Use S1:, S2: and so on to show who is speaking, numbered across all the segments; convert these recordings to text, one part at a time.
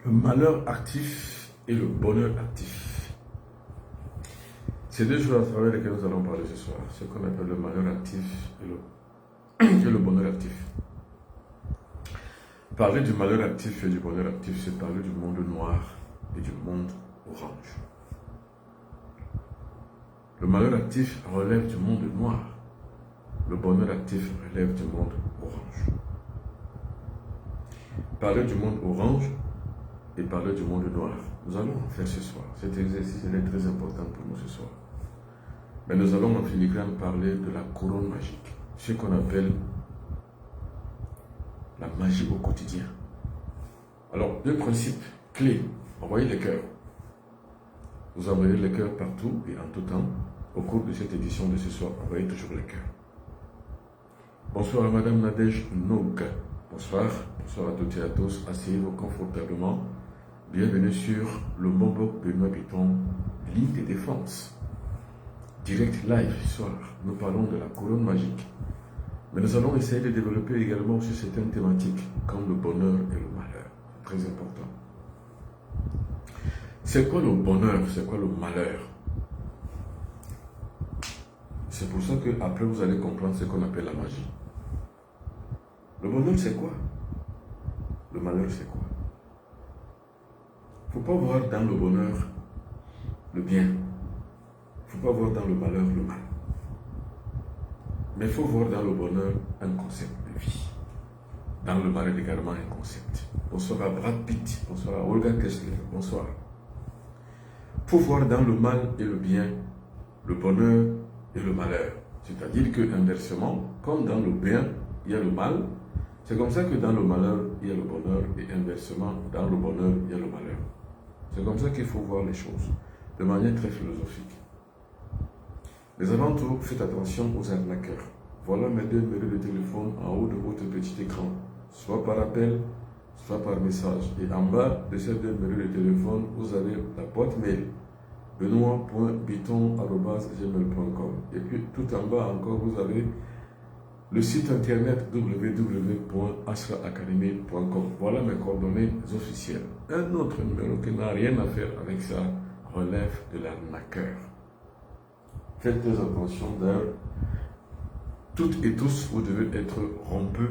S1: Le malheur actif et le bonheur actif. C'est deux choses à travers lesquelles nous allons parler ce soir. Ce qu'on appelle le malheur actif et le bonheur actif. Parler du malheur actif et du bonheur actif, c'est parler du monde noir et du monde orange. Le malheur actif relève du monde noir. Le bonheur actif relève du monde orange. Parler du monde orange et parler du monde noir. Nous allons en faire ce soir. Cet exercice est très important pour nous ce soir. Mais nous allons en filigrane parler de la couronne magique. Ce qu'on appelle la magie au quotidien. Alors, deux principes clés. Envoyez les cœurs. Vous envoyez les cœurs partout et en tout temps. Au cours de cette édition de ce soir, envoyez toujours les cœurs. Bonsoir à Madame Nadège Noug. Bonsoir. Bonsoir à toutes et à tous. Asseyez-vous confortablement. Bienvenue sur le Mobo Benoît Piton, ligne de défense. Direct live ce soir. Nous parlons de la couronne magique. Mais nous allons essayer de développer également sur certaines thématiques, comme le bonheur et le malheur. C'est très important. C'est quoi le bonheur? C'est quoi le malheur? C'est pour ça qu'après vous allez comprendre ce qu'on appelle la magie. Le bonheur c'est quoi? Le malheur c'est quoi? Il ne faut pas voir dans le bonheur le bien. Il ne faut pas voir dans le malheur le mal. Mais il faut voir dans le bonheur un concept de vie. Dans le malheur également un concept. Bonsoir à Brad Pitt. Bonsoir à Olga Kessler. Bonsoir. Il faut voir dans le mal et le bien le bonheur et le malheur. C'est-à-dire que inversement, comme dans le bien, il y a le mal, c'est comme ça que dans le malheur, il y a le bonheur, et inversement, dans le bonheur, il y a le malheur. C'est comme ça qu'il faut voir les choses, de manière très philosophique. Mais avant tout, faites attention aux arnaqueurs. Voilà mes deux numéros de téléphone en haut de votre petit écran, soit par appel, soit par message. Et en bas de ces deux numéros de téléphone, vous avez la boîte mail benoît.biton@gmail.com. Et puis tout en bas encore, vous avez le site internet www.asraacademy.com. Voilà mes coordonnées officielles. Un autre numéro qui n'a rien à faire avec ça relève de l'arnaqueur. Faites très attention d'ailleurs. Toutes et tous, vous devez être rompus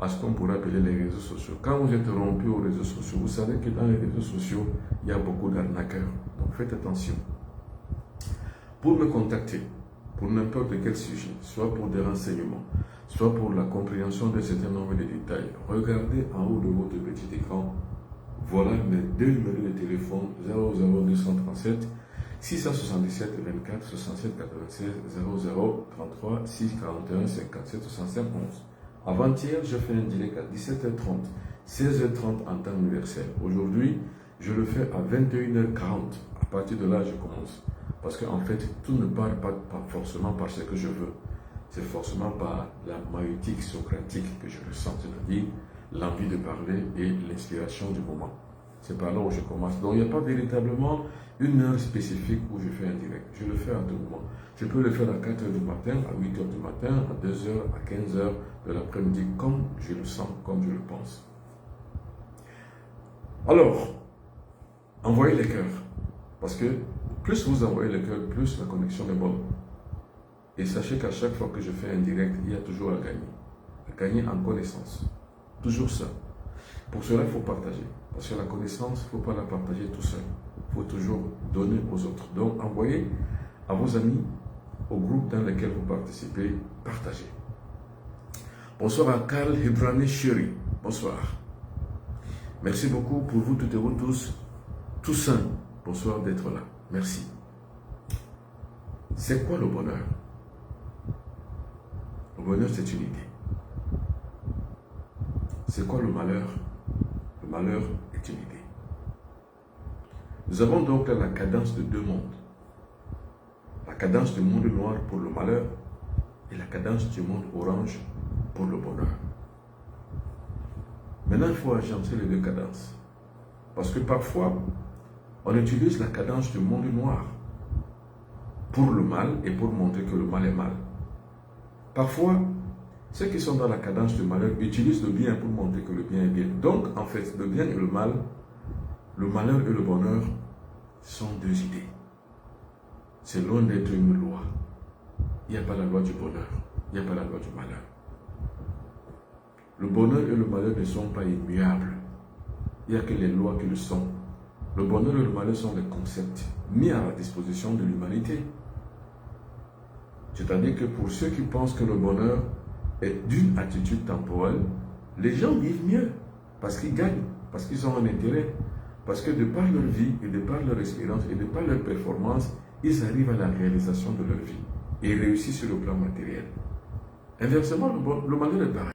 S1: à ce qu'on pourrait appeler les réseaux sociaux. Quand vous êtes rompus aux réseaux sociaux, vous savez que dans les réseaux sociaux, il y a beaucoup d'arnaqueurs. Donc faites attention. Pour me contacter, pour n'importe quel sujet, soit pour des renseignements, soit pour la compréhension d'un certain nombre de détails, regardez en haut de votre petit écran. Voilà mes deux numéros de téléphone 00237 677 24 67 96 00 33 641 57 65 11. Avant-hier, je fais un direct à 17h30, 16h30 en temps universel. Aujourd'hui, je le fais à 21h40. À partir de là, je commence. Parce qu'en fait, tout ne part pas forcément par ce que je veux. C'est forcément par la maïeutique socratique que je ressens, c'est-à-dire l'envie de parler et l'inspiration du moment. C'est par là où je commence. Donc, il n'y a pas véritablement une heure spécifique où je fais un direct. Je le fais à tout moment. Je peux le faire à 4h du matin, à 8h du matin, à 2h, à 15h de l'après-midi, comme je le sens, comme je le pense. Alors, envoyez les cœurs. Parce que plus vous envoyez les cœurs, plus la connexion est bonne. Et sachez qu'à chaque fois que je fais un direct, il y a toujours à gagner. À gagner en connaissance. Toujours ça. Pour cela, il faut partager. Parce que la connaissance, il ne faut pas la partager tout seul. Il faut toujours donner aux autres. Donc, envoyez à vos amis, au groupe dans lequel vous participez, partagez. Bonsoir à Karl Hibrani Chéri. Bonsoir. Merci beaucoup pour vous toutes et vous tous sains. Bonsoir d'être là. Merci. C'est quoi le bonheur? Le bonheur, c'est une idée. C'est quoi le malheur? Le malheur est une idée. Nous avons donc là la cadence de deux mondes. La cadence du monde noir pour le malheur et la cadence du monde orange pour le bonheur. Maintenant, il faut agencer les deux cadences. Parce que parfois, on utilise la cadence du monde noir pour le mal et pour montrer que le mal est mal. Parfois, ceux qui sont dans la cadence du malheur utilisent le bien pour montrer que le bien est bien. Donc, en fait, le bien et le mal le malheur et le bonheur sont deux idées. C'est loin d'être une loi. Il n'y a pas la loi du bonheur, il n'y a pas la loi du malheur. Le bonheur et le malheur ne sont pas immuables. Il n'y a que les lois qui le sont. Le bonheur et le malheur sont des concepts mis à la disposition de l'humanité. C'est-à-dire que pour ceux qui pensent que le bonheur est d'une attitude temporelle, les gens vivent mieux parce qu'ils gagnent, parce qu'ils ont un intérêt, parce que de par leur vie et de par leur expérience et de par leur performance, ils arrivent à la réalisation de leur vie et réussissent sur le plan matériel. Inversement, le malheur est pareil.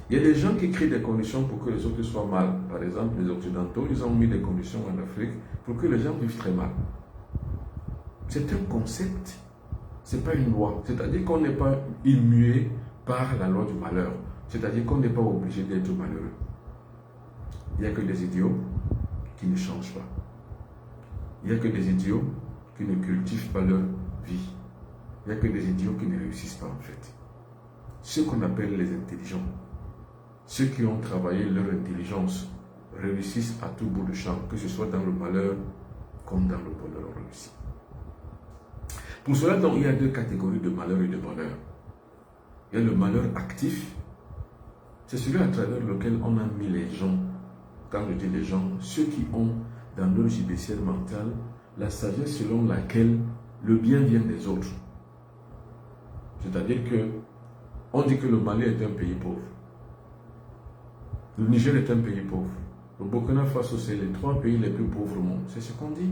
S1: Il y a des gens qui créent des conditions pour que les autres soient mal. Par exemple, les Occidentaux, ils ont mis des conditions en Afrique pour que les gens vivent très mal. C'est un concept, ce n'est pas une loi. C'est-à-dire qu'on n'est pas immué par la loi du malheur. C'est-à-dire qu'on n'est pas obligé d'être malheureux. Il n'y a que des idiots qui ne changent pas. Il n'y a que des idiots qui ne cultivent pas leur vie. Il n'y a que des idiots qui ne réussissent pas en fait. Ceux qu'on appelle les intelligents, ceux qui ont travaillé leur intelligence, réussissent à tout bout de champ, que ce soit dans le malheur comme dans le bonheur, on réussit. Pour cela, donc, il y a deux catégories de malheur et de bonheur. Il y a le malheur actif, c'est celui à travers lequel on a mis les gens. Quand je dis les gens, ceux qui ont dans leur judiciaire mental la sagesse selon laquelle le bien vient des autres. C'est-à-dire que on dit que le Mali est un pays pauvre. Le Niger est un pays pauvre. Le Burkina Faso, c'est les 3 pays les plus pauvres au monde. C'est ce qu'on dit.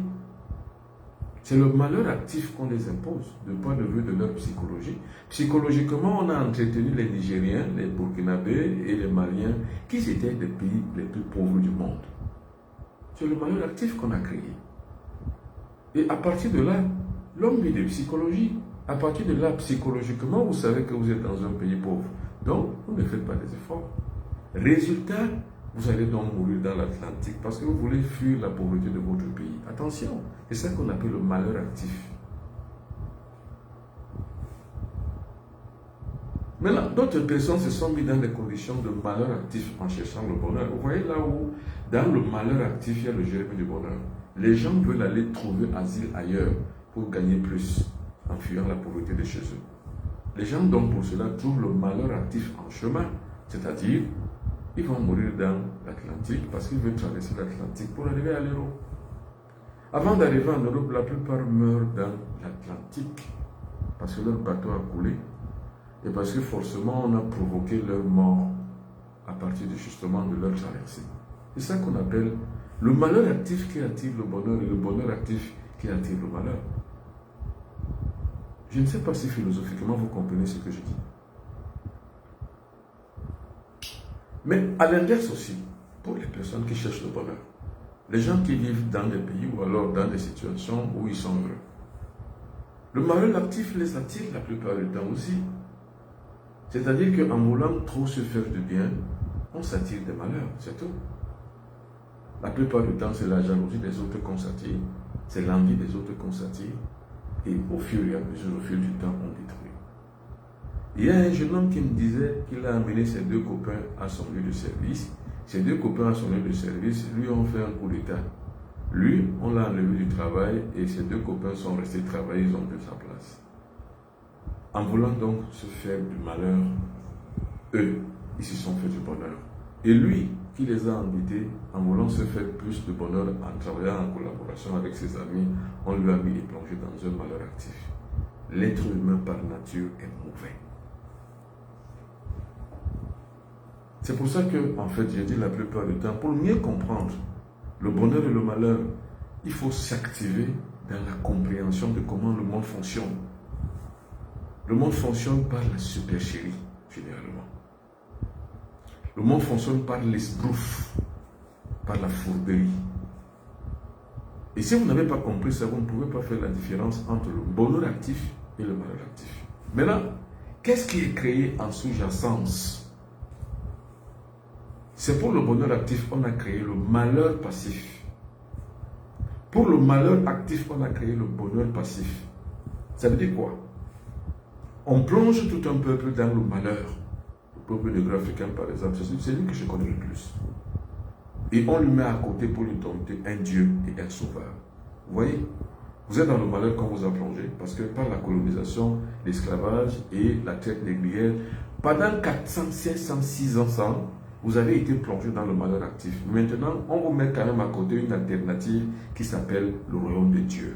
S1: C'est le malheur actif qu'on les impose, du point de vue de leur psychologie. Psychologiquement, on a entretenu les Nigériens, les Burkinabés et les Maliens, qui étaient des pays les plus pauvres du monde. C'est le malheur actif qu'on a créé. Et à partir de là, l'homme vit de psychologie. À partir de là, psychologiquement, vous savez que vous êtes dans un pays pauvre. Donc, vous ne faites pas des efforts. Résultat, vous allez donc mourir dans l'Atlantique parce que vous voulez fuir la pauvreté de votre pays. Attention, c'est ça qu'on appelle le malheur actif. Maintenant, d'autres personnes se sont mises dans des conditions de malheur actif en cherchant le bonheur. Vous voyez là où, dans le malheur actif, il y a le germe du bonheur. Les gens veulent aller trouver asile ailleurs pour gagner plus en fuyant la pauvreté de chez eux. Les gens, donc, pour cela, trouvent le malheur actif en chemin, c'est-à-dire ils vont mourir dans l'Atlantique parce qu'ils veulent traverser l'Atlantique pour arriver à l'Europe. Avant d'arriver en Europe, la plupart meurent dans l'Atlantique parce que leur bateau a coulé et parce que forcément on a provoqué leur mort à partir justement de leur traversée. C'est ça qu'on appelle le malheur actif qui attire le bonheur et le bonheur actif qui attire le malheur. Je ne sais pas si philosophiquement vous comprenez ce que je dis. Mais à l'inverse aussi, pour les personnes qui cherchent le bonheur, les gens qui vivent dans des pays ou alors dans des situations où ils sont heureux, le malheur actif les attire la plupart du temps aussi. C'est-à-dire qu'en voulant trop se faire du bien, on s'attire des malheurs, c'est tout. La plupart du temps, c'est la jalousie des autres qu'on s'attire, c'est l'envie des autres qu'on s'attire, et au fur et à mesure, au fil du temps, on détruit. Il y a un jeune homme qui me disait qu'il a amené ses 2 copains à son lieu de service. Ses 2 copains à son lieu de service lui ont fait un coup d'état. Lui, on l'a enlevé du travail et ses 2 copains sont restés travailler, ils ont pris sa place. En voulant donc se faire du malheur, eux, ils se sont fait du bonheur. Et lui, qui les a invités, en voulant se faire plus de bonheur, en travaillant en collaboration avec ses amis, on lui a mis et plongé dans un malheur actif. L'être humain par nature est mauvais. C'est pour ça que, en fait, j'ai dit la plupart du temps, pour mieux comprendre le bonheur et le malheur, il faut s'activer dans la compréhension de comment le monde fonctionne. Le monde fonctionne par la supercherie, généralement. Le monde fonctionne par l'esbrouf, par la fourberie. Et si vous n'avez pas compris ça, vous ne pouvez pas faire la différence entre le bonheur actif et le malheur actif. Maintenant, qu'est-ce qui est créé en sous-jacence? C'est pour le bonheur actif qu'on a créé le malheur passif. Pour le malheur actif, on a créé le bonheur passif. Ça veut dire quoi? On plonge tout un peuple dans le malheur. Le peuple négro-africain, par exemple, c'est celui que je connais le plus. Et on lui met à côté pour lui dompter un Dieu et un sauveur. Vous voyez, vous êtes dans le malheur quand vous a plongé, parce que par la colonisation, l'esclavage et la traite négrière, pendant 400, 500, 600 ans, vous avez été plongé dans le malheur actif. Maintenant, on vous met quand même à côté une alternative qui s'appelle le royaume de Dieu.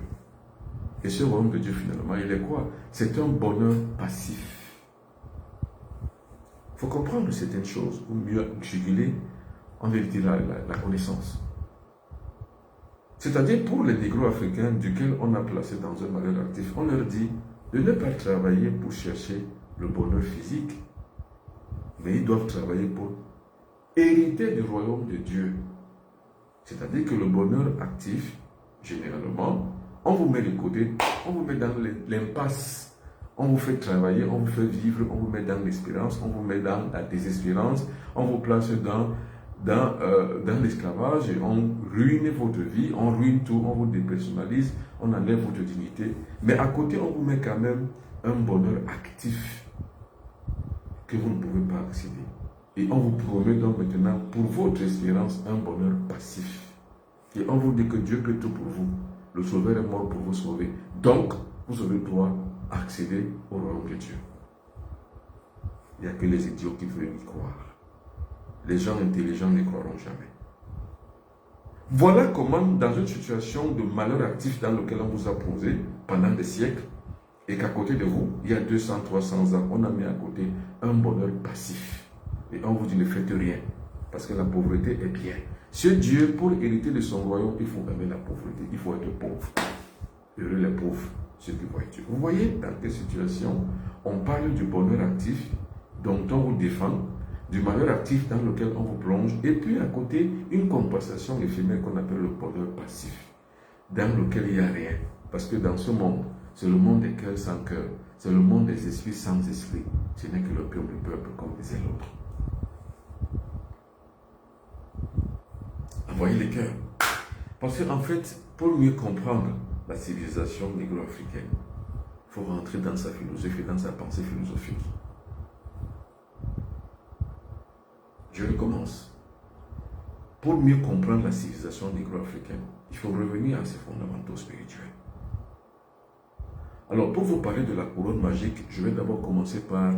S1: Et ce royaume de Dieu, finalement, il est quoi? C'est un bonheur passif. Il faut comprendre certaines choses, ou mieux juguler, en vérité, la connaissance. C'est-à-dire pour les négro-africains duquel on a placé dans un malheur actif, on leur dit de ne pas travailler pour chercher le bonheur physique, mais ils doivent travailler pour hériter du royaume de Dieu. C'est-à-dire que le bonheur actif, généralement, on vous met de côté, on vous met dans l'impasse, on vous fait travailler, on vous fait vivre, on vous met dans l'espérance, on vous met dans la désespérance, on vous place dans l'esclavage et on ruine votre vie, on ruine tout, on vous dépersonnalise, on enlève votre dignité. Mais à côté, on vous met quand même un bonheur actif que vous ne pouvez pas accéder. Et on vous promet donc maintenant pour votre espérance un bonheur passif. Et on vous dit que Dieu peut tout pour vous. Le Sauveur est mort pour vous sauver. Donc, vous aurez droit à accéder au royaume de Dieu. Il n'y a que les idiots qui veulent y croire. Les gens intelligents ne croiront jamais. Voilà comment, dans une situation de malheur actif dans laquelle on vous a posé pendant des siècles, et qu'à côté de vous, il y a 200, 300 ans, on a mis à côté un bonheur passif. Et on vous dit ne faites rien, parce que la pauvreté est bien. Ce Dieu, pour hériter de son royaume, il faut aimer la pauvreté, il faut être pauvre. Heureux les pauvres, ceux qui voient Dieu. Vous voyez dans quelle situation on parle du bonheur actif dont on vous défend, du malheur actif dans lequel on vous plonge, et puis à côté, une compensation éphémère qu'on appelle le bonheur passif, dans lequel il n'y a rien. Parce que dans ce monde, c'est le monde des cœurs sans cœur, c'est le monde des esprits sans esprit. Ce n'est que le peuple du peuple, comme disait l'autre. Envoyez les cœurs. Parce qu'en fait, pour mieux comprendre la civilisation négro-africaine, il faut rentrer dans sa philosophie, dans sa pensée philosophique. Je recommence. Pour mieux comprendre la civilisation négro-africaine, il faut revenir à ses fondamentaux spirituels. Alors, pour vous parler de la couronne magique, je vais d'abord commencer par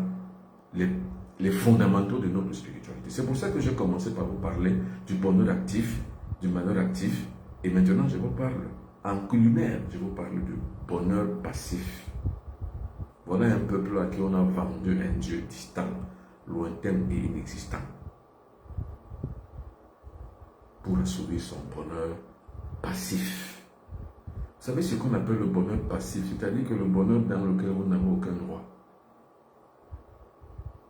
S1: les fondamentaux de notre spiritualité. C'est pour ça que j'ai commencé par vous parler du bonheur actif, du malheur actif, et maintenant je vous parle en culinaire, je vous parle du bonheur passif. Voilà un peuple à qui on a vendu un Dieu distant, lointain et inexistant, pour assouvir son bonheur passif. Vous savez ce qu'on appelle le bonheur passif, c'est-à-dire que le bonheur dans lequel vous n'avez aucun droit.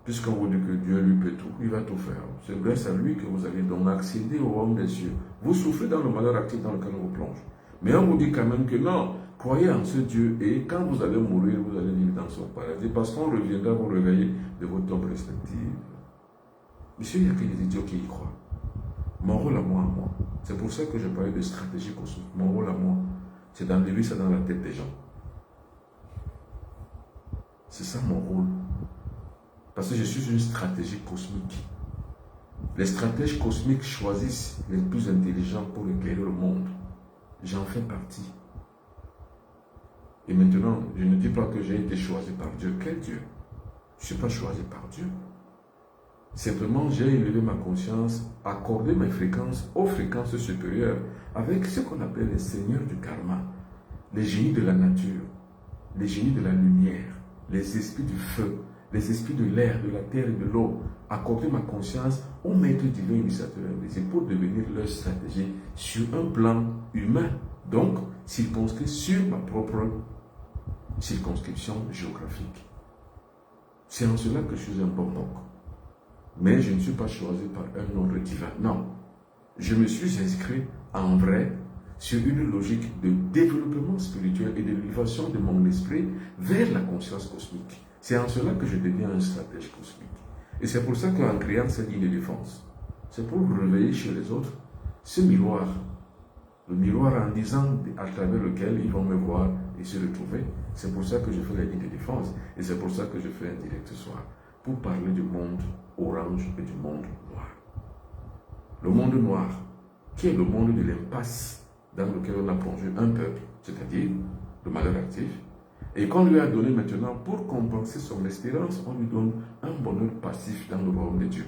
S1: Puisqu'on vous dit que Dieu lui peut tout, il va tout faire. C'est grâce à lui que vous allez donc accéder au royaume des cieux. Vous souffrez dans le malheur actif dans lequel on vous plonge. Mais on vous dit quand même que non, croyez en ce Dieu et quand vous allez mourir, vous allez vivre dans son paradis parce qu'on reviendra vous réveiller de votre tombe respective. Monsieur, il n'y a que les idiots qui y croient. Mon rôle à moi, c'est pour ça que je parlais de stratégie cosmique. Mon rôle à moi, c'est d'enlever ça dans la tête des gens. C'est ça mon rôle. Parce que je suis une stratégie cosmique. Les stratèges cosmiques choisissent les plus intelligents pour éclairer le monde. J'en fais partie. Et maintenant, je ne dis pas que j'ai été choisi par Dieu. Quel Dieu? Je ne suis pas choisi par Dieu. Simplement, j'ai élevé ma conscience, accordé mes fréquences aux fréquences supérieures avec ce qu'on appelle les seigneurs du karma, les génies de la nature, les génies de la lumière, les esprits du feu, les esprits de l'air, de la terre et de l'eau, accorder ma conscience aux maîtres divins initiateurs invisibles pour devenir leur stratégie sur un plan humain, donc circonscrit sur ma propre circonscription géographique. C'est en cela que je suis un bon donc. Mais je ne suis pas choisi par un ordre divin. Non. Je me suis inscrit en vrai sur une logique de développement spirituel et de l'élévation de mon esprit vers la conscience cosmique. C'est en cela que je deviens un stratège cosmique. Et c'est pour ça qu'en créant cette ligne de défense, c'est pour réveiller chez les autres ce miroir. Le miroir en disant à travers lequel ils vont me voir et se retrouver. C'est pour ça que je fais la ligne de défense. Et c'est pour ça que je fais un direct ce soir. Pour parler du monde orange et du monde noir. Le monde noir, qui est le monde de l'impasse dans lequel on a plongé un peuple, c'est-à-dire le malheur actif, et qu'on lui a donné maintenant, pour compenser son espérance, on lui donne un bonheur passif dans le royaume de Dieu.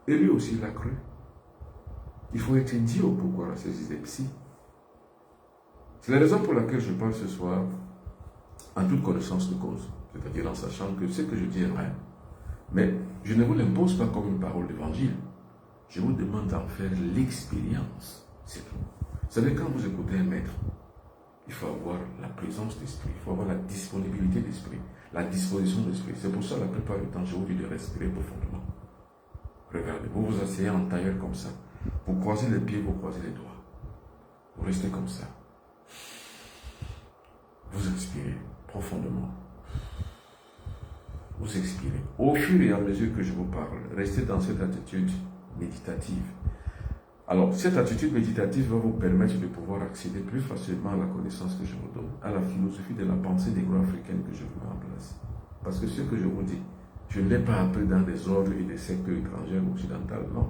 S1: Et lui aussi, il a cru. Il faut être idiot pour croire à ces idées psy. C'est la raison pour laquelle je parle ce soir en toute connaissance de cause, c'est-à-dire en sachant que ce que je dis est vrai. Mais je ne vous l'impose pas comme une parole d'évangile. Je vous demande d'en faire l'expérience. C'est tout. Vous savez, quand vous écoutez un maître, il faut avoir la présence d'esprit, il faut avoir la disponibilité d'esprit, la disposition d'esprit. C'est pour ça, la plupart du temps, je vous dis de respirer profondément. Regardez, vous vous asseyez en tailleur comme ça. Vous croisez les pieds, vous croisez les doigts. Vous restez comme ça. Vous expirez profondément. Vous expirez. Au fur et à mesure que je vous parle, restez dans cette attitude méditative. Alors, cette attitude méditative va vous permettre de pouvoir accéder plus facilement à la connaissance que je vous donne, à la philosophie de la pensée négro-africaine que je vous mets en place. Parce que ce que je vous dis, je ne l'ai pas appris dans des ordres et des sectes étrangères ou occidentales, non.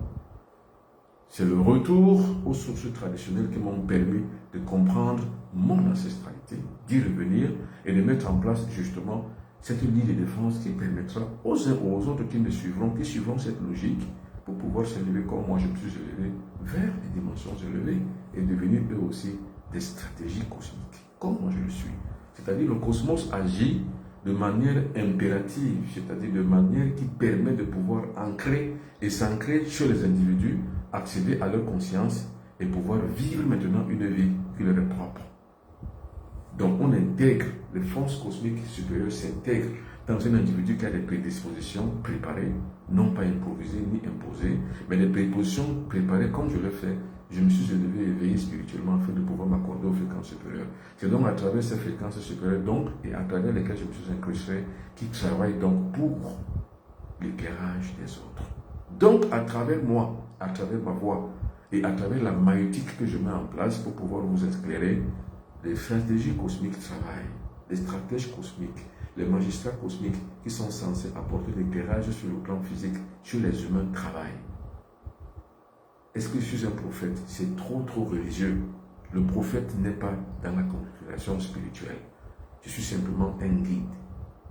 S1: C'est le retour aux sources traditionnelles qui m'ont permis de comprendre mon ancestralité, d'y revenir et de mettre en place justement cette ligne de défense qui permettra aux uns ou aux autres qui me suivront, qui suivront cette logique pour pouvoir s'élever comme moi je me suis élevé vers des dimensions élevées et devenir eux aussi des stratégies cosmiques, comme moi je le suis. C'est-à-dire le cosmos agit de manière impérative, c'est-à-dire de manière qui permet de pouvoir ancrer et s'ancrer chez les individus, accéder à leur conscience et pouvoir vivre maintenant une vie qui leur est propre. Donc on intègre, les forces cosmiques supérieures s'intègrent dans un individu qui a des prédispositions préparées, non pas improvisées ni imposées, mais des prédispositions préparées comme je l'ai fait. Je me suis élevé et éveillé spirituellement afin de pouvoir m'accorder aux fréquences supérieures. C'est donc à travers ces fréquences supérieures donc, et à travers lesquelles je me suis incrusté qui travaillent donc pour l'éclairage des autres. Donc à travers moi, à travers ma voix et à travers la maïeutique que je mets en place pour pouvoir vous éclairer, les stratégies cosmiques travaillent, les stratèges cosmiques, les magistrats cosmiques qui sont censés apporter l'éclairage sur le plan physique, sur les humains travaillent. Est-ce que je suis un prophète? C'est trop religieux. Le prophète n'est pas dans la configuration spirituelle. Je suis simplement un guide.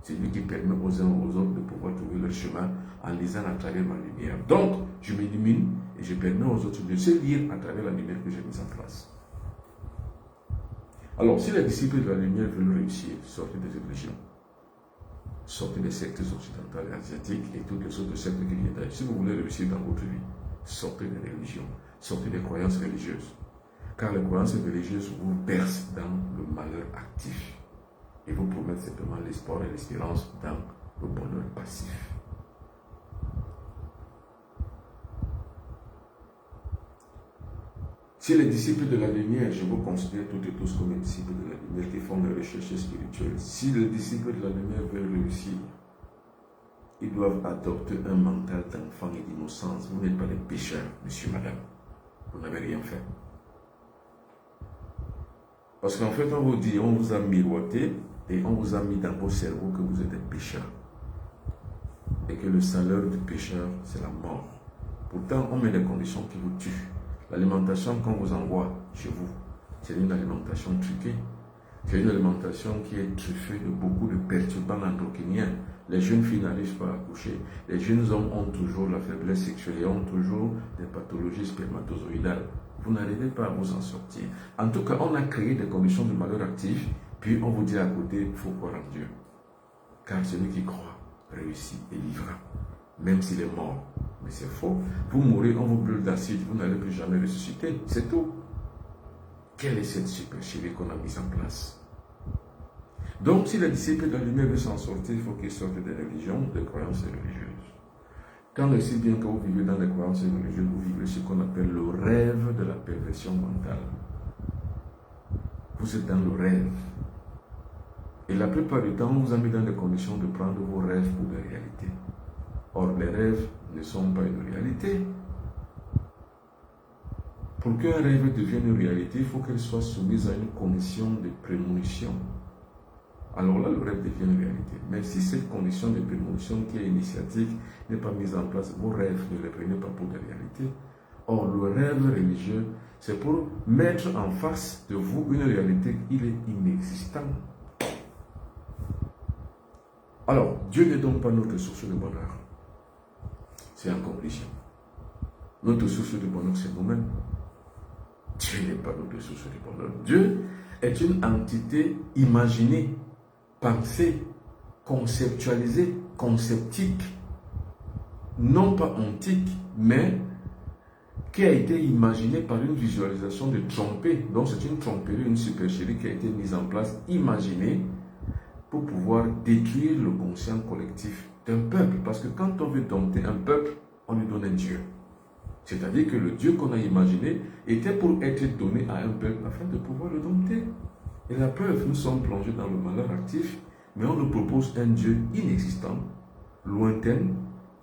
S1: C'est lui qui permet aux uns aux autres de pouvoir trouver leur chemin en lisant à travers ma lumière. Donc, je m'illumine et je permets aux autres de se lire à travers la lumière que j'ai mise en place. Alors, si les disciples de la lumière veulent réussir, sortez des religions. Sortez des sectes occidentales et asiatiques et toutes les autres sectes qui viennent d'ailleurs. Si vous voulez réussir dans votre vie, sortez des religions, sortez des croyances religieuses. Car les croyances religieuses vous bercent dans le malheur actif et vous promettent simplement l'espoir et l'espérance dans le bonheur passif. Si les disciples de la lumière, je vous considère toutes et tous comme les disciples de la lumière qui font des recherches spirituelles, si les disciples de la lumière veulent réussir, ils doivent adopter un mental d'enfant et d'innocence. Vous n'êtes pas des pécheurs, monsieur, madame. Vous n'avez rien fait. Parce qu'en fait, on vous dit, on vous a miroité et on vous a mis dans vos cerveaux que vous êtes des pécheurs. Et que le salaire du pécheur, c'est la mort. Pourtant, on met des conditions qui vous tuent. L'alimentation qu'on vous envoie chez vous, c'est une alimentation truquée. C'est une alimentation qui est truffée de beaucoup de perturbants endocriniens. Les jeunes filles n'arrivent pas à accoucher. Les jeunes hommes ont toujours la faiblesse sexuelle et ont toujours des pathologies spermatozoïdales. Vous n'arrivez pas à vous en sortir. En tout cas, on a créé des conditions de malheur actif, puis on vous dit à côté, il faut croire en Dieu. Car celui qui croit réussit et vivra, même s'il est mort. Mais c'est faux. Vous mourrez, on vous brûle d'acide, vous n'allez plus jamais ressusciter. C'est tout. Quelle est cette supercherie qu'on a mise en place? Donc, si les disciples de la lumière veulent s'en sortir, il faut qu'ils sortent des religions, des croyances religieuses. Tant et si bien que vous vivez dans les croyances religieuses, vous vivez ce qu'on appelle le rêve de la perversion mentale. Vous êtes dans le rêve. Et la plupart du temps, on vous a mis dans des conditions de prendre vos rêves pour des réalités. Or, les rêves ne sont pas une réalité. Pour qu'un rêve devienne une réalité, il faut qu'elle soit soumise à une condition de prémonition. Alors là, le rêve devient une réalité. Mais si cette condition de prémonition qui est initiatique n'est pas mise en place, vos rêves ne les prenez pas pour des réalités. Or, le rêve religieux, c'est pour mettre en face de vous une réalité qui est inexistante. Alors, Dieu n'est donc pas notre source de bonheur. C'est en conclusion. Notre source de bonheur, c'est nous-mêmes. Dieu n'est pas notre source de bonheur. Dieu est une entité imaginée, pensée, conceptualisée, conceptique, non pas antique, mais qui a été imaginée par une visualisation de trompée. Donc c'est une tromperie, une supercherie qui a été mise en place, imaginée, pour pouvoir détruire le conscient collectif d'un peuple. Parce que quand on veut dompter un peuple, on lui donne un Dieu. C'est-à-dire que le Dieu qu'on a imaginé était pour être donné à un peuple afin de pouvoir le dompter. Et la preuve, nous sommes plongés dans le malheur actif, mais on nous propose un Dieu inexistant, lointain,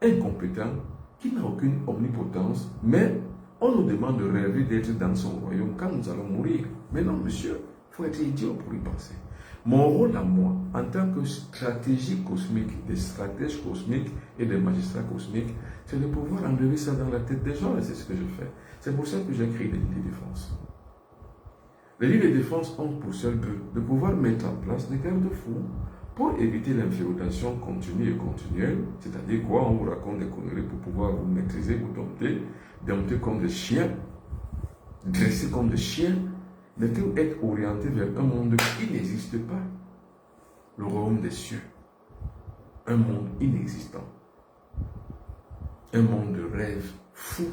S1: incompétent, qui n'a aucune omnipotence, mais on nous demande de rêver d'être dans son royaume quand nous allons mourir. Mais non, monsieur, il faut être idiot pour y penser. Mon rôle à moi, en tant que stratégie cosmique, des stratèges cosmiques et des magistrats cosmiques, c'est de pouvoir enlever ça dans la tête des gens, et c'est ce que je fais. C'est pour ça que j'ai créé les lignes de défense. Les lignes de défense ont pour seul but de pouvoir mettre en place des garde-fous pour éviter l'inféodation continue et continuelle, c'est-à-dire quoi, on vous raconte des conneries pour pouvoir vous maîtriser, vous dompter comme des chiens, dresser comme des chiens, mais pour être orienté vers un monde qui n'existe pas, le royaume des cieux, un monde inexistant, un monde de rêve fou,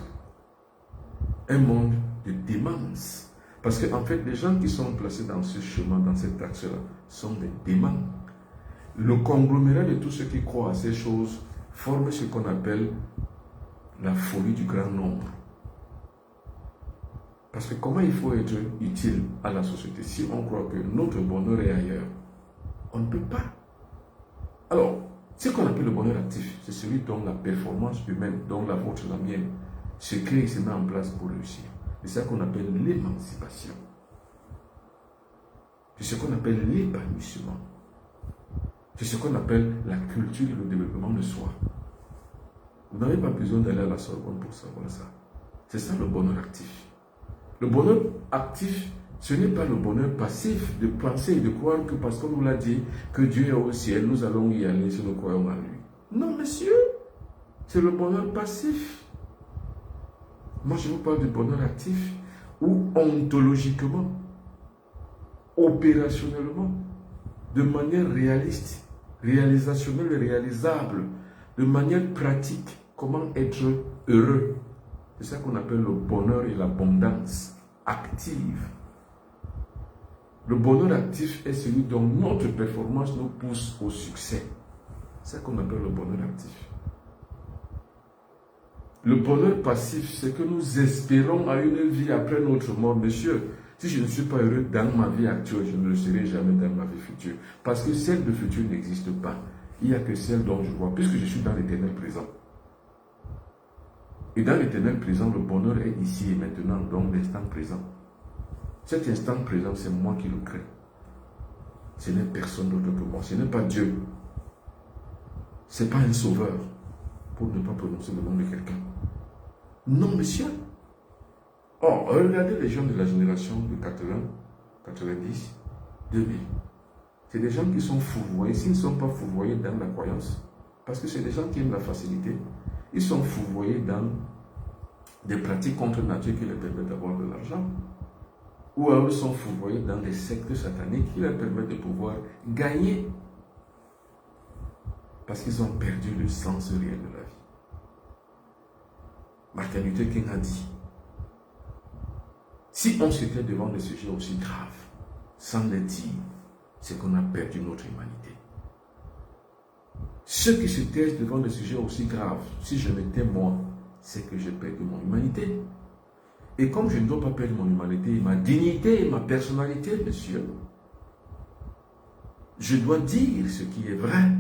S1: un monde de démence. Parce qu'en fait, les gens qui sont placés dans ce chemin, dans cet axe-là, sont des démons. Le conglomérat de tous ceux qui croient à ces choses forme ce qu'on appelle la folie du grand nombre. Parce que comment il faut être utile à la société si on croit que notre bonheur est ailleurs? On ne peut pas. Alors, ce qu'on appelle le bonheur actif, c'est celui dont la performance humaine, dont la vôtre, la mienne, se crée et se met en place pour réussir. C'est ça qu'on appelle l'émancipation. C'est ce qu'on appelle l'épanouissement. C'est ce qu'on appelle la culture et le développement de soi. Vous n'avez pas besoin d'aller à la Sorbonne pour savoir ça. C'est ça le bonheur actif. Le bonheur actif, ce n'est pas le bonheur passif de penser et de croire que parce qu'on nous l'a dit que Dieu est au ciel, nous allons y aller si nous croyons en lui. Non, monsieur, c'est le bonheur passif. Moi, je vous parle du bonheur actif où ontologiquement, opérationnellement, de manière réaliste, réalisationnelle et réalisable, de manière pratique, comment être heureux. C'est ça qu'on appelle le bonheur et l'abondance active. Le bonheur actif est celui dont notre performance nous pousse au succès. C'est ça qu'on appelle le bonheur actif. Le bonheur passif, c'est que nous espérons à une vie après notre mort. Monsieur, si je ne suis pas heureux dans ma vie actuelle, je ne le serai jamais dans ma vie future. Parce que celle de futur n'existe pas. Il n'y a que celle dont je vois, puisque je suis dans l'éternel présent. Et dans l'éternel présent, le bonheur est ici et maintenant, donc l'instant présent. Cet instant présent, c'est moi qui le crée. Ce n'est personne d'autre que moi. Ce n'est pas Dieu. Ce n'est pas un sauveur, pour ne pas prononcer le nom de quelqu'un. Non, monsieur. Oh, regardez les gens de la génération de 80, 90, 2000. C'est des gens qui sont fourvoyés. S'ils ne sont pas fourvoyés dans la croyance, parce que c'est des gens qui aiment la facilité, ils sont fourvoyés dans des pratiques contre nature qui leur permettent d'avoir de l'argent. Ou alors ils sont fourvoyés dans des sectes sataniques qui leur permettent de pouvoir gagner. Parce qu'ils ont perdu le sens réel de la vie. Martin Luther King a dit, si on s'était devant des sujets aussi graves, sans les dire, c'est qu'on a perdu notre humanité. Ceux qui se taisent devant des sujets aussi graves, si je m'étais moi, c'est que j'ai perdu mon humanité. Et comme je ne dois pas perdre mon humanité, ma dignité et ma personnalité, monsieur, je dois dire ce qui est vrai,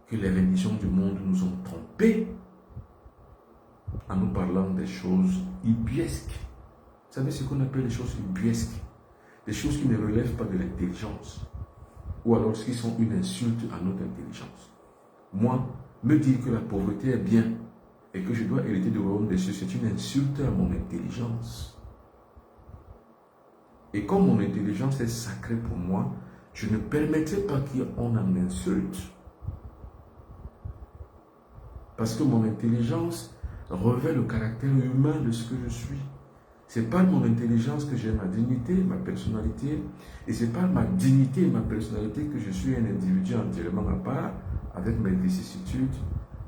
S1: que les religions du monde nous ont trompés en nous parlant des choses ubuesques. Vous savez ce qu'on appelle les choses ubuesques? Des choses qui ne relèvent pas de l'intelligence, ou alors qui sont une insulte à notre intelligence. Moi, me dire que la pauvreté est bien, et que je dois hériter du royaume des cieux, c'est une insulte à mon intelligence. Et comme mon intelligence est sacrée pour moi, je ne permettrai pas qu'on en insulte. Parce que mon intelligence revêt le caractère humain de ce que je suis. C'est pas mon intelligence que j'ai ma dignité, ma personnalité, et c'est pas ma dignité et ma personnalité que je suis un individu entièrement à part, avec mes vicissitudes,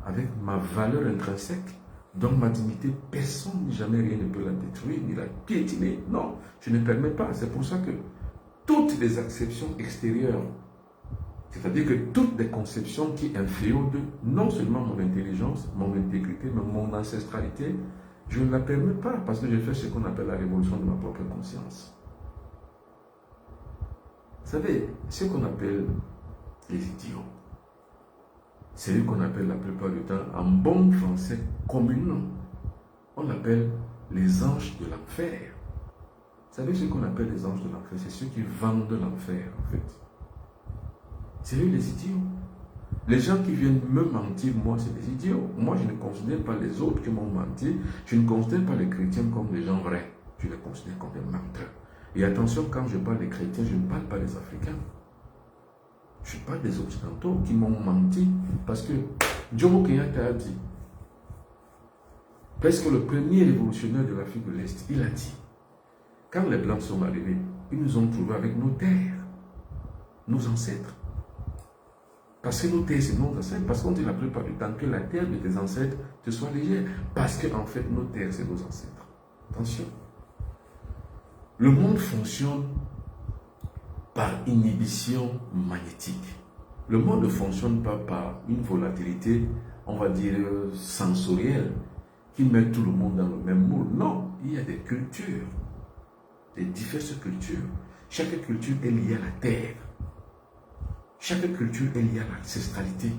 S1: avec ma valeur intrinsèque. Donc ma dignité, personne, jamais rien ne peut la détruire, ni la piétiner. Non, je ne permets pas. C'est pour ça que toutes les acceptions extérieures, c'est-à-dire que toutes les conceptions qui influent de non seulement mon intelligence, mon intégrité, mais mon ancestralité, je ne la permets pas parce que je fais ce qu'on appelle la révolution de ma propre conscience. Vous savez, ce qu'on appelle les idiots, c'est eux qu'on appelle la plupart du temps, en bon français commun, on appelle les anges de l'enfer. Vous savez ce qu'on appelle les anges de l'enfer? C'est ceux qui vendent l'enfer, en fait. C'est eux les idiots. Les gens qui viennent me mentir, moi, c'est des idiots. Moi, je ne considère pas les autres qui m'ont menti. Je ne considère pas les chrétiens comme des gens vrais. Je les considère comme des menteurs. Et attention, quand je parle des chrétiens, je ne parle pas des Africains. Je parle des Occidentaux qui m'ont menti parce que Jomo Kenyatta a dit, presque le premier révolutionnaire de l'Afrique de l'Est, il a dit, quand les Blancs sont arrivés, ils nous ont trouvés avec nos terres, nos ancêtres. Parce que nos terres, c'est nos ancêtres. Parce qu'on dit la plupart du temps que la terre de tes ancêtres te soit légère. Parce que, en fait, nos terres, c'est nos ancêtres. Attention. Le monde fonctionne par inhibition magnétique. Le monde ne fonctionne pas par une volatilité, on va dire, sensorielle, qui met tout le monde dans le même moule. Non, il y a des cultures, des diverses cultures. Chaque culture est liée à la terre. Chaque culture est liée à l'ancestralité.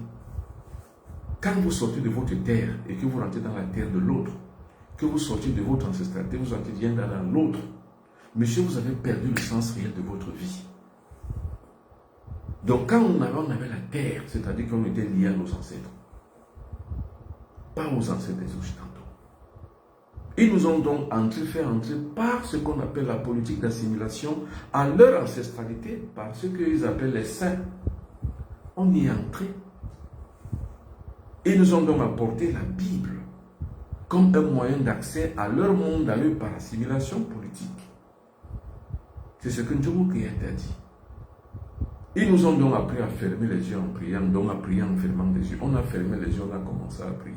S1: Quand vous sortez de votre terre et que vous rentrez dans la terre de l'autre, que vous sortez de votre ancestralité, vous entrez dans l'autre, monsieur, vous avez perdu le sens réel de votre vie. Donc quand on avait la terre, c'est-à-dire qu'on était lié à nos ancêtres, pas aux ancêtres des Occidentaux. Ils nous ont donc fait entrer par ce qu'on appelle la politique d'assimilation à leur ancestralité, par ce qu'ils appellent les saints. On y est entré. Ils nous ont donc apporté la Bible comme un moyen d'accès à leur monde à eux par assimilation politique. C'est ce que Jomo Kenyatta a dit. Ils nous ont donc appris à fermer les yeux en priant, donc à prier en fermant les yeux. On a fermé les yeux, on a commencé à prier.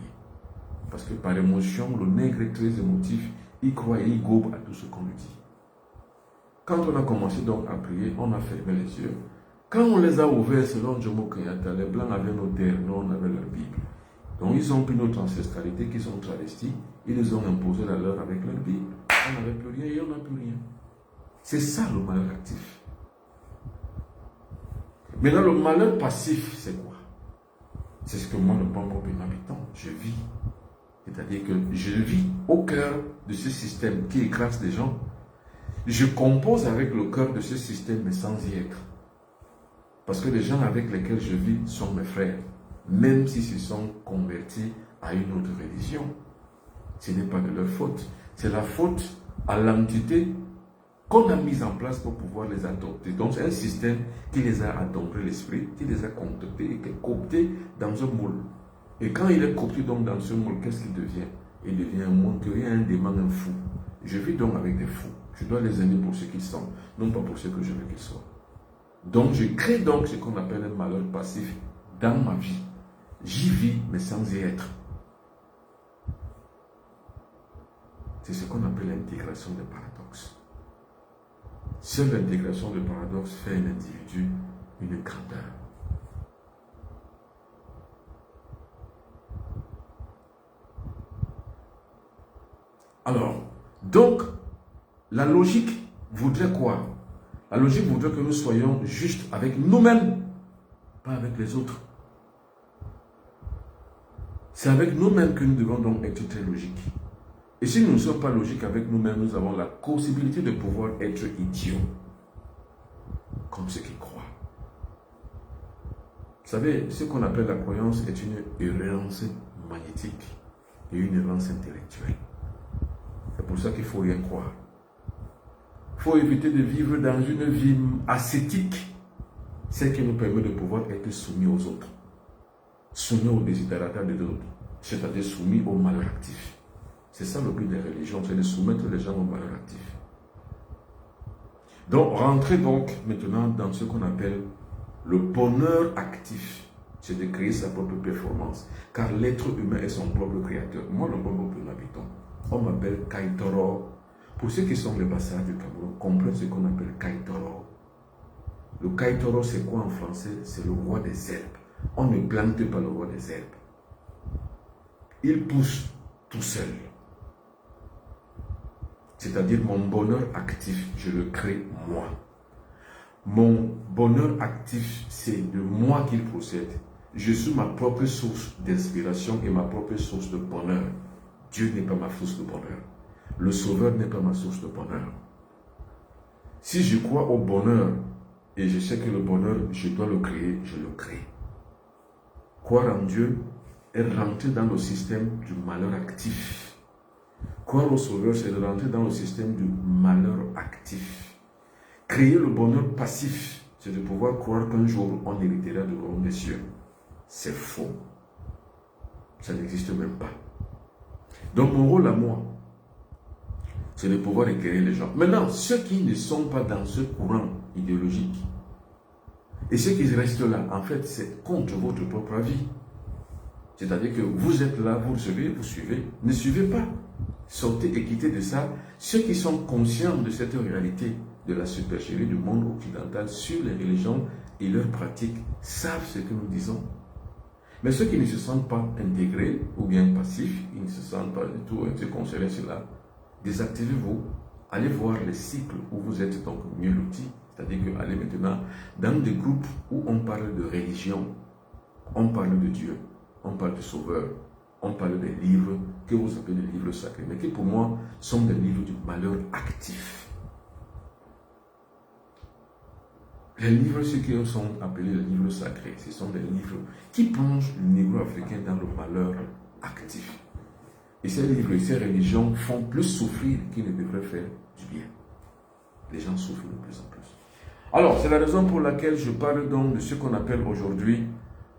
S1: Parce que par émotion, le nègre est très émotif, il croit et il gobe à tout ce qu'on lui dit. Quand on a commencé donc à prier, on a fermé les yeux. Quand on les a ouverts, selon Jomo Kenyatta, les Blancs avaient nos terres, nous on avait leur Bible. Donc ils ont pris notre ancestralité qui sont travestis, ils nous ont imposé la leur avec leur Bible. On n'avait plus rien et on n'a plus rien. C'est ça le malheur actif. Maintenant, le malheur passif, c'est quoi? C'est ce que moi, le bon habitant, je vis. C'est-à-dire que je vis au cœur de ce système qui écrase les gens. Je compose avec le cœur de ce système, mais sans y être. Parce que les gens avec lesquels je vis sont mes frères, même s'ils se sont convertis à une autre religion. Ce n'est pas de leur faute. C'est la faute à l'entité qu'on a mise en place pour pouvoir les adopter. Donc c'est un système qui les a adombré l'esprit, qui les a contactés et qui est coopté dans un moule. Et quand il est coopté donc dans ce moule, qu'est-ce qu'il devient? Il devient un monteur, un démon, un fou. Je vis donc avec des fous. Je dois les aimer pour ce qu'ils sont, non pas pour ce que je veux qu'ils soient. Donc je crée donc ce qu'on appelle un malheur passif dans ma vie. J'y vis, mais sans y être. C'est ce qu'on appelle l'intégration des paradoxes. Seule l'intégration des paradoxes fait un individu une grandeur. Alors, donc, la logique voudrait quoi? La logique voudrait que nous soyons justes avec nous-mêmes, pas avec les autres. C'est avec nous-mêmes que nous devons donc être très logiques. Et si nous ne sommes pas logiques avec nous-mêmes, nous avons la possibilité de pouvoir être idiots, comme ceux qui croient. Vous savez, ce qu'on appelle la croyance est une errance magnétique. et une errance intellectuelle. C'est pour ça qu'il ne faut rien croire. Il faut éviter de vivre dans une vie ascétique, celle qui nous permet de pouvoir être soumis aux autres, soumis aux desiderata des autres, c'est-à-dire soumis au malheur actif. C'est ça le but des religions, c'est de soumettre les gens au malheur actif. Donc, rentrez donc maintenant dans ce qu'on appelle le bonheur actif. C'est de créer sa propre performance. Car l'être humain est son propre créateur. Moi, le bon habitant, on m'appelle Kaitoro. Pour ceux qui sont les Bassards du Cameroun, comprennent ce qu'on appelle Kaitoro. Le Kaitoro, c'est quoi en français? C'est le roi des herbes. On ne plante pas le roi des herbes. Il pousse tout seul. C'est-à-dire mon bonheur actif, je le crée moi. Mon bonheur actif, c'est de moi qu'il procède. Je suis ma propre source d'inspiration et ma propre source de bonheur. Dieu n'est pas ma source de bonheur. Le Sauveur n'est pas ma source de bonheur. Si je crois au bonheur et je sais que le bonheur, je dois le créer, je le crée. Croire en Dieu est rentrer dans le système du malheur actif. Croire au Sauveur, c'est de rentrer dans le système du malheur actif. Créer le bonheur passif, c'est de pouvoir croire qu'un jour, on héritera du royaume des cieux. C'est faux. Ça n'existe même pas. Donc, mon rôle à moi, c'est de pouvoir éclairer les gens. Maintenant, ceux qui ne sont pas dans ce courant idéologique, et ceux qui restent là, en fait, c'est contre votre propre avis. C'est-à-dire que vous êtes là, vous recevez, vous suivez. Ne suivez pas. Sortez et quittez de ça. Ceux qui sont conscients de cette réalité de la supercherie du monde occidental sur les religions et leurs pratiques savent ce que nous disons. Mais ceux qui ne se sentent pas intégrés ou bien passifs, ils ne se sentent pas du tout concernés cela, désactivez-vous. Allez voir les cycles où vous êtes donc mieux lotis. C'est-à-dire que allez maintenant dans des groupes où on parle de religion, on parle de Dieu, on parle du Sauveur, on parle des livres que vous appelez des livres sacrés, mais qui pour moi sont des livres du malheur actif. Les livres, ceux qui sont appelés les livres sacrés, ce sont des livres qui plongent le Négro africain dans le malheur actif. Et ces livres et ces religions font plus souffrir qu'ils ne devraient faire du bien. Les gens souffrent de plus en plus. Alors, c'est la raison pour laquelle je parle donc de ce qu'on appelle aujourd'hui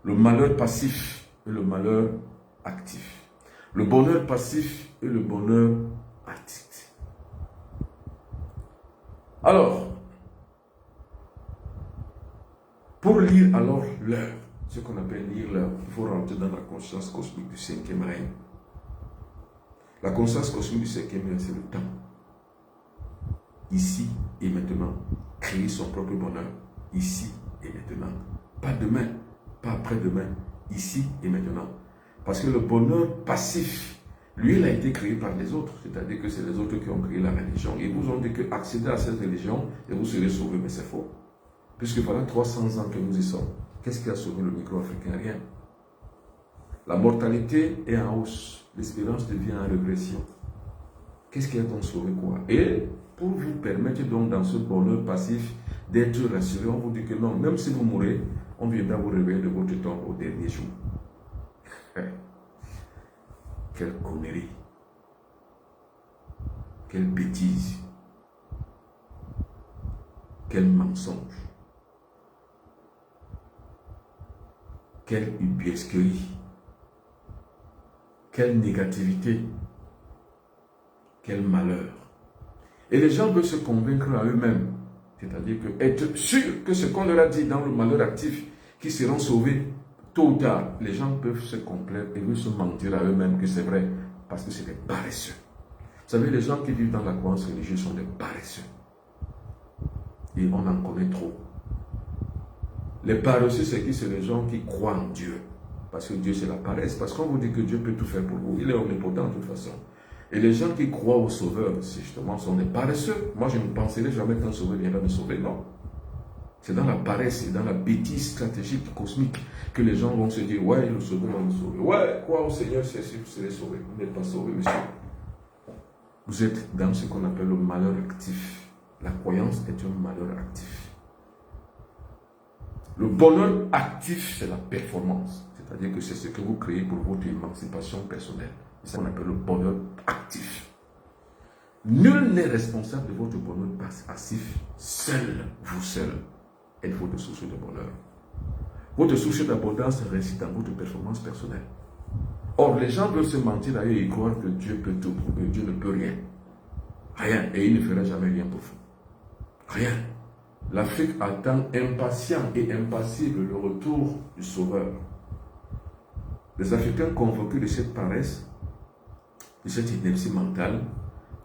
S1: le malheur passif et le malheur actif. Le bonheur passif et le bonheur actif. Alors, pour lire alors l'heure, ce qu'on appelle lire l'heure, il faut rentrer dans la conscience cosmique du cinquième règne. La conscience cosmique du cinquième règne, c'est le temps. Ici et maintenant. Créer son propre bonheur. Ici et maintenant. Pas demain, pas après-demain. Ici et maintenant. Parce que le bonheur passif, lui, il a été créé par les autres. C'est-à-dire que c'est les autres qui ont créé la religion. Ils vous ont dit que accéder à cette religion et vous serez sauvés. Mais c'est faux. Puisque pendant 300 ans que nous y sommes, qu'est-ce qui a sauvé le micro-africain? Rien. La mortalité est en hausse. L'espérance devient en régression. Qu'est-ce qui a donc sauvé quoi? Et pour vous permettre donc dans ce bonheur passif d'être rassuré, on vous dit que non, même si vous mourrez, on viendra vous réveiller de votre tombe au dernier jour. Quelle connerie. Quelle bêtise. Quel mensonge. Quelle ubiesquerie. Quelle négativité. Quel malheur. Et les gens veulent se convaincre à eux-mêmes. C'est-à-dire que être sûr que ce qu'on leur a dit dans le malheur actif, qu'ils seront sauvés, tôt ou tard, les gens peuvent se complaire et veulent se mentir à eux-mêmes que c'est vrai, parce que c'est des paresseux. Vous savez, les gens qui vivent dans la croyance religieuse sont des paresseux. Et on en connaît trop. Les paresseux, c'est qui? C'est les gens qui croient en Dieu. Parce que Dieu, c'est la paresse. Parce qu'on vous dit que Dieu peut tout faire pour vous. Il est omnipotent de toute façon. Et les gens qui croient au Sauveur, c'est justement, sont des paresseux. Moi, je ne penserais jamais qu'un Sauveur viendra me sauver. Non. C'est dans la paresse et dans la bêtise stratégique cosmique que les gens vont se dire, ouais, le Sauveur va me sauver. Ouais, crois au Seigneur, c'est sûr que vous serez sauvé. Vous n'êtes pas sauvé, monsieur. Vous êtes dans ce qu'on appelle le malheur actif. La croyance est un malheur actif. Le bonheur actif, c'est la performance. C'est-à-dire que c'est ce que vous créez pour votre émancipation personnelle. C'est ce qu'on appelle le bonheur actif. Nul n'est responsable de votre bonheur passif. Seul, vous seul, êtes votre source de bonheur. Votre source d'abondance réside dans votre performance personnelle. Or, les gens veulent se mentir à eux et croire que Dieu peut tout pour eux. Dieu ne peut rien. Rien. Et il ne fera jamais rien pour vous. Rien. L'Afrique attend impatient et impassible le retour du Sauveur. Les Africains convoqués de cette paresse, de cette ineptie mentale,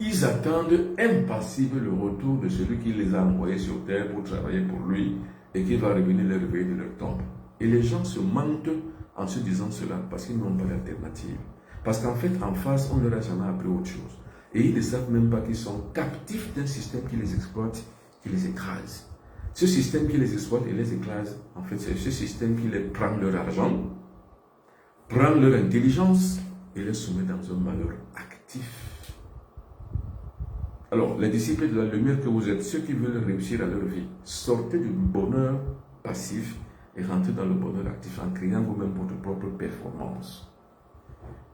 S1: ils attendent impassible le retour de celui qui les a envoyés sur terre pour travailler pour lui et qui va revenir les réveiller de leur tombe. Et les gens se mentent en se disant cela parce qu'ils n'ont pas d'alternative. Parce qu'en fait, en face, on ne leur a jamais appris autre chose. Et ils ne savent même pas qu'ils sont captifs d'un système qui les exploite, qui les écrase. Ce système qui les exploite et les écrase, en fait, c'est ce système qui les prend leur argent, prend leur intelligence et les soumet dans un malheur actif. Alors, les disciples de la lumière que vous êtes, ceux qui veulent réussir à leur vie, sortez du bonheur passif et rentrez dans le bonheur actif en créant vous-même votre propre performance.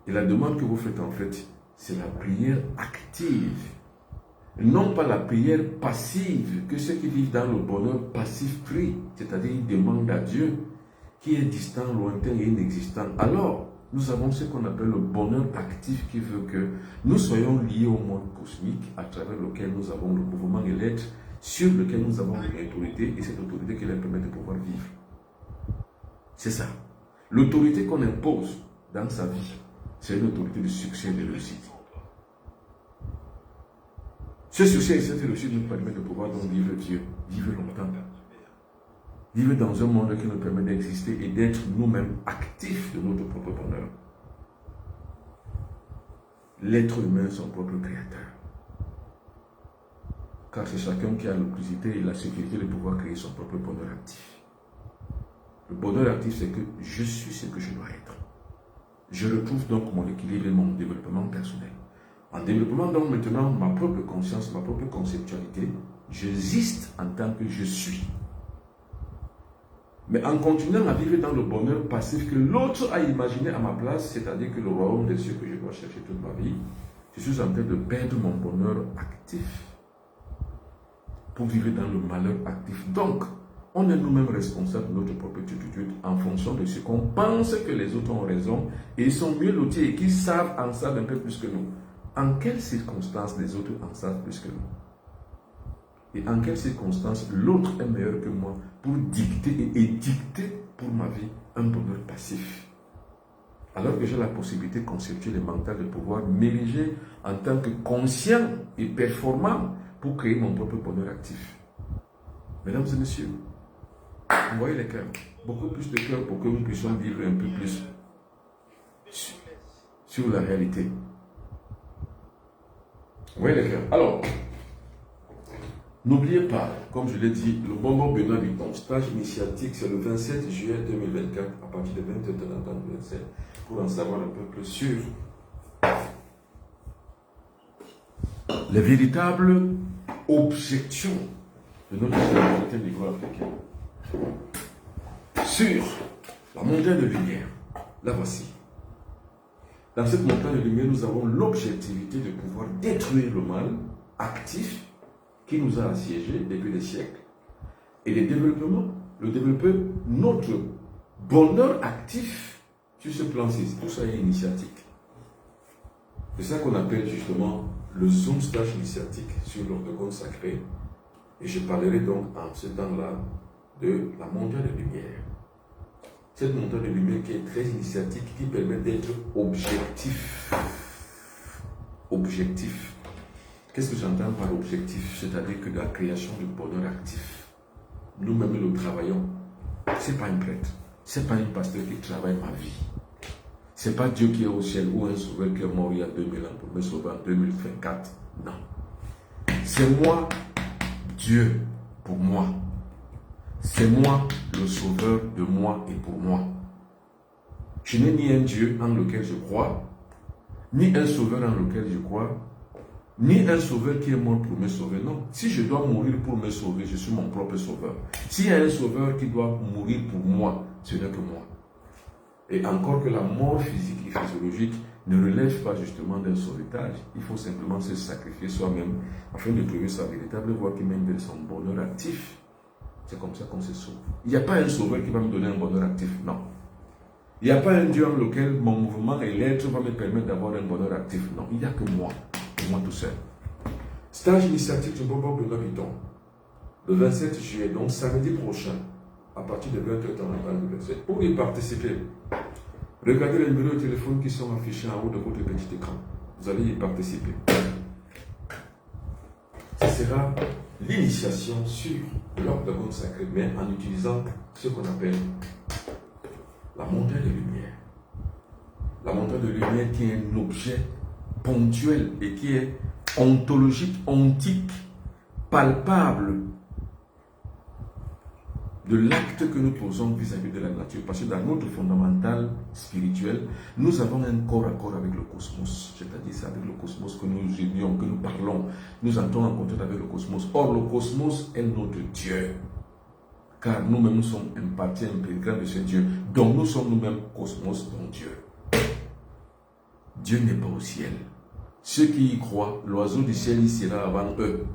S1: Et la demande que vous faites en fait, c'est la prière active. Non pas la prière passive que ceux qui vivent dans le bonheur passif prient, c'est-à-dire ils demandent à Dieu qui est distant, lointain et inexistant. Alors, nous avons ce qu'on appelle le bonheur actif qui veut que nous soyons liés au monde cosmique à travers lequel nous avons le mouvement et l'être, sur lequel nous avons une autorité et cette autorité qui leur permet de pouvoir vivre. C'est ça. L'autorité qu'on impose dans sa vie, c'est une autorité de succès et de réussite. Ce succès et cette réussite nous permettent de pouvoir donc vivre Dieu, vivre longtemps. Vivre dans un monde qui nous permet d'exister et d'être nous-mêmes actifs de notre propre bonheur. L'être humain est son propre créateur. Car c'est chacun qui a l'opportunité et la sécurité de pouvoir créer son propre bonheur actif. Le bonheur actif, c'est que je suis ce que je dois être. Je retrouve donc mon équilibre et mon développement personnel. En développant donc maintenant ma propre conscience, ma propre conceptualité, j'existe en tant que je suis. Mais en continuant à vivre dans le bonheur passif que l'autre a imaginé à ma place, c'est-à-dire que le royaume des cieux que je dois chercher toute ma vie, je suis en train de perdre mon bonheur actif pour vivre dans le malheur actif. Donc, on est nous-mêmes responsables de notre propre attitude en fonction de ce qu'on pense que les autres ont raison et ils sont mieux lotis et qu'ils savent en savent un peu plus que nous. En quelles circonstances les autres en savent plus que nous? Et en quelles circonstances l'autre est meilleur que moi pour dicter et édicter pour ma vie un bonheur passif? Alors que j'ai la possibilité conceptuelle et mentale de pouvoir m'ériger en tant que conscient et performant pour créer mon propre bonheur actif. Mesdames et messieurs, vous voyez les cœurs, beaucoup plus de cœurs pour que nous puissions vivre un peu plus sur la réalité. Vous voyez les cœurs. Alors, n'oubliez pas, comme je l'ai dit, le moment Benoît Vuitton, stage initiatique, c'est le 27 juillet 2024, à partir de 20h27, pour en savoir un peu plus sur les véritables objections de notre société négro-africaine. Sur la montagne de lumière, la voici. Dans cette montagne de lumière, nous avons l'objectivité de pouvoir détruire le mal actif qui nous a assiégés depuis des siècles et le développer notre bonheur actif sur ce plan-ci. Tout ça est initiatique. C'est ça qu'on appelle justement le Zoom stage initiatique sur l'orthogone sacré. Et je parlerai donc en ce temps-là de la montagne de lumière. Cette montagne de lumière qui est très initiatique, qui permet d'être objectif. Objectif. Qu'est-ce que j'entends par objectif? C'est-à-dire que la création du bonheur actif. Nous-mêmes, nous travaillons. Ce n'est pas un prêtre. Ce n'est pas un pasteur qui travaille ma vie. Ce n'est pas Dieu qui est au ciel ou un sauveur qui est mort il y a 2000 ans pour me sauver en 2024. Non. C'est moi, Dieu, pour moi. C'est moi, le sauveur de moi et pour moi. Je n'ai ni un Dieu en lequel je crois, ni un sauveur en lequel je crois, ni un sauveur qui est mort pour me sauver. Non. Si je dois mourir pour me sauver, je suis mon propre sauveur. S'il y a un sauveur qui doit mourir pour moi, ce n'est que moi. Et encore que la mort physique et physiologique ne relève pas justement d'un sauvetage. Il faut simplement se sacrifier soi-même afin de trouver sa véritable voie qui mène vers son bonheur actif. C'est comme ça qu'on se sauve. Il n'y a pas un sauveur qui va me donner un bonheur actif, non. Il n'y a pas un Dieu en lequel mon mouvement et l'être va me permettre d'avoir un bonheur actif, non. Il n'y a que moi tout seul. Stage initiatique du Bobo de l'Habitant, le 27 juillet, donc samedi prochain, à partir de 20h. Pour y participer, regardez les numéros de téléphone qui sont affichés en haut de votre petit écran. Vous allez y participer. Ce sera l'initiation sur l'ordre de monde sacré, mais en utilisant ce qu'on appelle la montagne de lumière. La montagne de lumière qui est un objet ponctuel et qui est ontologique, ontique, palpable de l'acte que nous posons vis-à-vis de la nature. Parce que dans notre fondamental spirituel, nous avons un corps à corps avec le cosmos. C'est-à-dire c'est avec le cosmos que nous unions, que nous parlons. Nous entrons en contact avec le cosmos. Or, le cosmos est notre Dieu. Car nous-mêmes, nous sommes une partie intégrante de ce Dieu. Donc, nous sommes nous-mêmes cosmos, donc Dieu. Dieu n'est pas au ciel. Ceux qui y croient, l'oiseau du ciel y sera avant eux.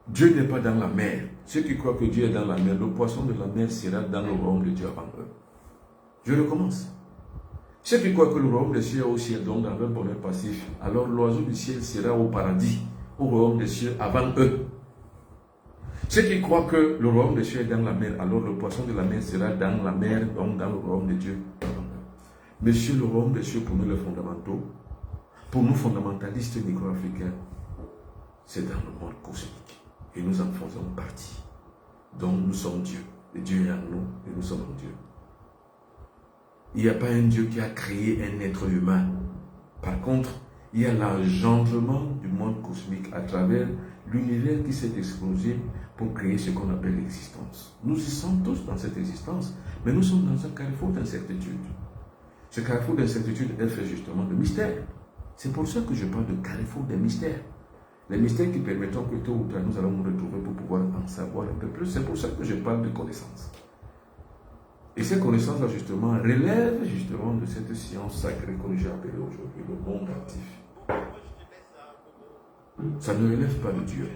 S1: Dieu n'est pas dans la mer. Ceux qui croient que Dieu est dans la mer, le poisson de la mer sera dans le royaume de Dieu avant eux. Je recommence. Ceux qui croient que le royaume des cieux est au ciel, donc dans leur bonheur passif, alors l'oiseau du ciel sera au paradis, au royaume des cieux avant eux. Ceux qui croient que le royaume des cieux est dans la mer, alors le poisson de la mer sera dans la mer, donc dans le royaume de Dieu. Monsieur, le royaume des cieux, pour nous les fondamentaux, pour nous fondamentalistes négro-africains, c'est dans le monde cosmique. Et nous en faisons partie. Donc nous sommes Dieu. Et Dieu est en nous et nous sommes en Dieu. Il n'y a pas un Dieu qui a créé un être humain. Par contre, il y a l'engendrement du monde cosmique à travers l'univers qui s'est explosé pour créer ce qu'on appelle l'existence. Nous y sommes tous dans cette existence, mais nous sommes dans un carrefour d'incertitude. Ce carrefour d'incertitude est fait justement de mystères. C'est pour ça que je parle de carrefour des mystères. Les mystères qui permettront que tôt ou tard nous allons nous retrouver pour pouvoir en savoir un peu plus. C'est pour ça que je parle de connaissances. Et ces connaissances-là, justement, relèvent justement de cette science sacrée que j'ai appelée aujourd'hui le monde actif. Ça ne relève pas de Dieu.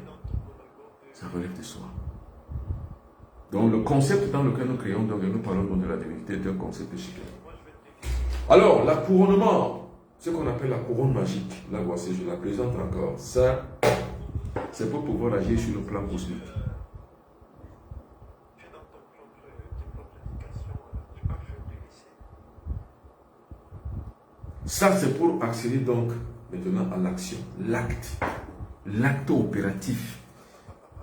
S1: Ça relève de soi. Donc le concept dans lequel nous créons, donc nous parlons de la divinité, est un concept chic. Alors, la couronnement, ce qu'on appelle la couronne magique, là voici, je la présente encore. Ça, c'est pour pouvoir agir sur le plan cosmique. Ça, c'est pour accéder donc maintenant à l'action, l'acte opératif.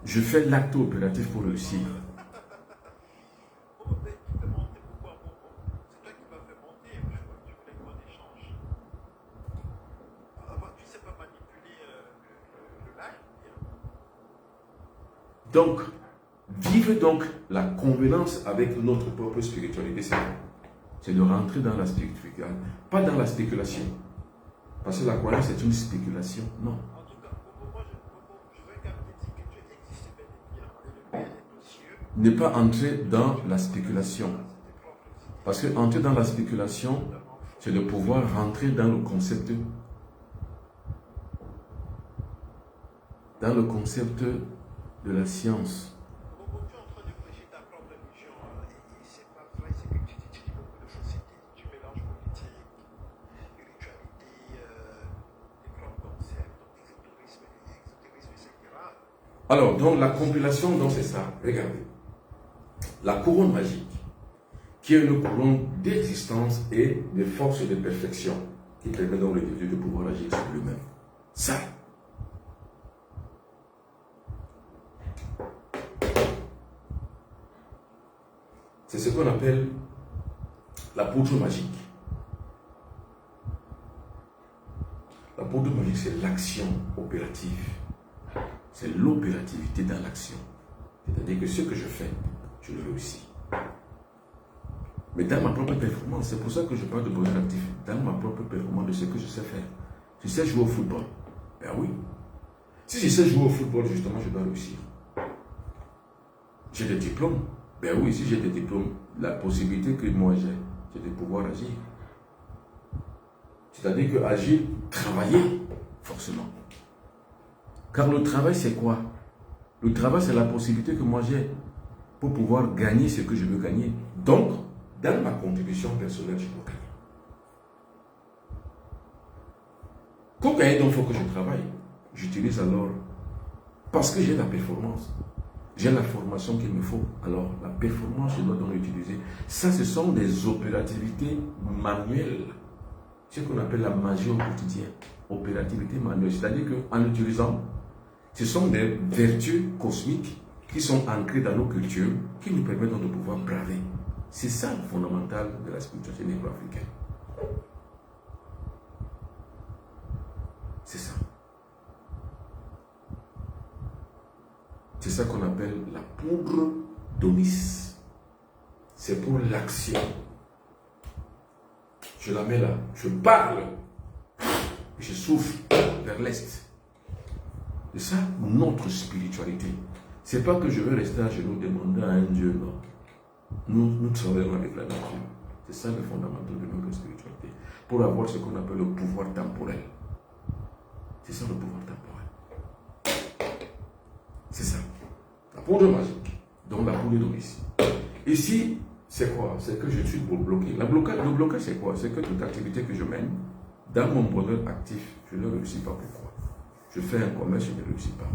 S1: Je fais l'acte opératif pour réussir. Donc, vivre donc la convenance avec notre propre spiritualité, c'est de rentrer dans la spiritualité, pas dans la spéculation. Parce que la croyance est une spéculation, non. Ne pas entrer dans la spéculation. Parce que entrer dans la spéculation, c'est de pouvoir rentrer dans le concept de la science. Alors, donc la compilation, donc c'est ça. Regardez. La couronne magique, qui est une couronne d'existence et de force et de perfection, qui permet donc l'individu de pouvoir agir sur lui-même. Ça. C'est ce qu'on appelle la poudre magique. La poudre magique, c'est l'action opérative. C'est l'opérativité dans l'action. C'est-à-dire que ce que je fais, je le réussis. Mais dans ma propre performance, c'est pour ça que je parle de bonheur actif. Dans ma propre performance de ce que je sais faire. Je sais jouer au football. Ben oui. Si je sais jouer au football, justement, je dois réussir. J'ai des diplômes. Ben oui, si j'ai des diplômes, la possibilité que moi j'ai, c'est de pouvoir agir. C'est-à-dire que agir, travailler, forcément. Car le travail, c'est quoi? Le travail, c'est la possibilité que moi j'ai pour pouvoir gagner ce que je veux gagner. Donc, dans ma contribution personnelle, je dois gagner. Pour gagner, donc, il faut que je travaille. J'utilise alors, parce que j'ai la performance, j'ai la formation qu'il me faut. Alors, la performance, je dois donc l'utiliser. Ça, ce sont des opérativités manuelles. Ce qu'on appelle la magie au quotidien. Opérativité manuelle. C'est-à-dire qu'en utilisant, ce sont des vertus cosmiques qui sont ancrées dans nos cultures, qui nous permettent donc de pouvoir braver. C'est ça le fondamental de la spiritualité négro-africaine. C'est ça. C'est ça qu'on appelle la poudre d'Onis. C'est pour l'action. Je la mets là, je parle, je souffle vers l'est. C'est ça notre spiritualité. C'est pas que je veux rester à genoux demander à un Dieu, non. Nous travaillons avec la nature. C'est ça le fondamental de notre spiritualité. Pour avoir ce qu'on appelle le pouvoir temporel. C'est ça le pouvoir temporel. C'est ça. La poudre magique. Donc la poudre d'Onis. Ici, c'est quoi? C'est que je suis bloqué. Le blocage, c'est quoi? C'est que toute activité que je mène, dans mon bonheur actif, je ne réussis pas. Pourquoi? Je fais un commerce, je ne réussis pas.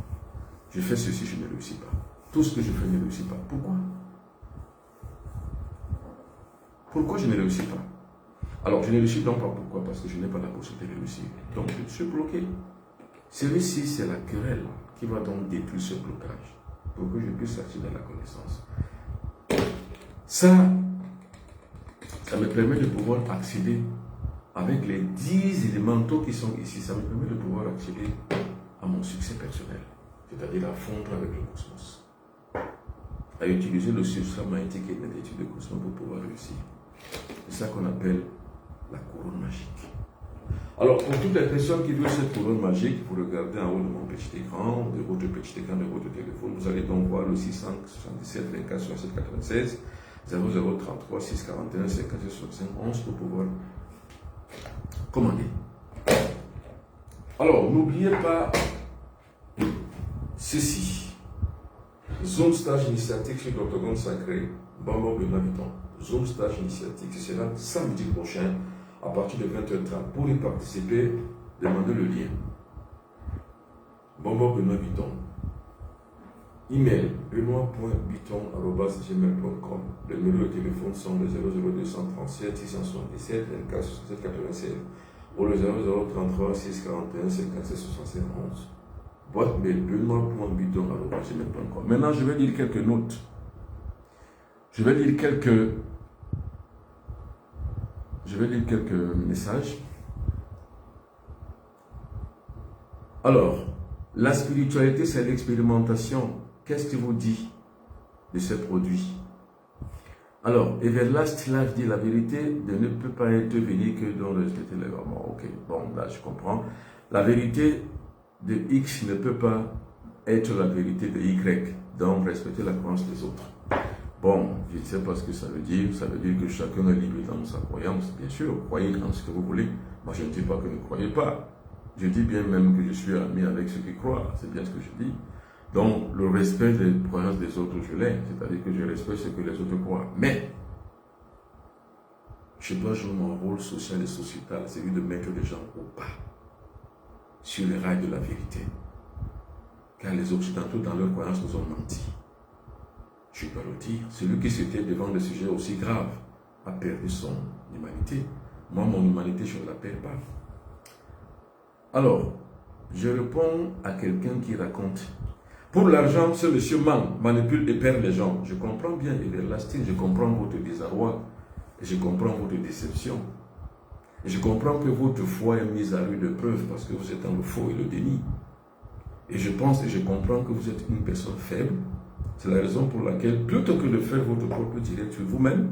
S1: Je fais ceci, je ne réussis pas. Tout ce que je fais ne réussit pas. Pourquoi? Pourquoi je ne réussis pas? Alors, je ne réussis donc pas. Pourquoi? Parce que je n'ai pas la possibilité de réussir. Donc, je suis bloqué. Celui-ci, c'est la querelle qui va donc détruire ce blocage pour que je puisse accéder à la connaissance. Ça me permet de pouvoir accéder avec les 10 élémentaux qui sont ici. Ça me permet de pouvoir accéder à mon succès personnel, c'est-à-dire à fondre avec le cosmos, à utiliser le substrat magnétique et l'énergie du cosmos pour pouvoir réussir. C'est ça qu'on appelle la couronne magique. Alors, pour toutes les personnes qui veulent cette couronne magique, vous regardez en haut de mon petit écran, de votre petit écran de votre téléphone, vous allez donc voir le 677 24 67 96 0033 641 57 65 11 pour pouvoir commander. Alors, n'oubliez pas ceci. Zoom stage initiatique sur l'octogone sacré, Bambo Benoît Vuitton. Zoom stage initiatique, ce sera samedi prochain à partir de 20h30. Pour y participer, demandez le lien. Bambo Benoît Vuitton. Email benoît.vuitton@gmail.com. Le numéro de téléphone sont le 00237 677 24 67 96 ou le 0033 641 57 67 11. Boîte mail benoît.vuitton@gmail.com. Maintenant, je vais lire quelques notes. Je vais lire quelques messages. Alors, la spiritualité, c'est l'expérimentation. Qu'est-ce qui vous dit de ce produit? Alors, Everlast Life dit la vérité ne peut pas être venue que dans le respecter les moments. Ok, bon, là je comprends. La vérité de X ne peut pas être la vérité de Y, donc respecter la croyance des autres. Bon, je ne sais pas ce que ça veut dire. Ça veut dire que chacun est libre dans sa croyance. Bien sûr, croyez dans ce que vous voulez. Moi, je ne dis pas que ne croyez pas. Je dis bien même que je suis ami avec ceux qui croient. C'est bien ce que je dis. Donc, le respect des croyances des autres, je l'ai. C'est-à-dire que je respecte ce que les autres croient. Mais, je dois jouer mon rôle social et sociétal, celui de mettre les gens au pas, sur les rails de la vérité. Car les Occidentaux, dans leurs croyances, nous ont menti. Je dois le dire. Celui qui s'était devant des sujets aussi graves a perdu son humanité. Moi, mon humanité, je ne la perds pas. Alors, je réponds à quelqu'un qui raconte. Pour l'argent, ce monsieur manipule et perd les gens. Je comprends bien, il est lasting, je comprends votre désarroi, et je comprends votre déception. Et je comprends que votre foi est mise à rude épreuve parce que vous êtes dans le faux et le déni. Et je pense et je comprends que vous êtes une personne faible. C'est la raison pour laquelle, plutôt que de faire votre propre direct sur vous-même,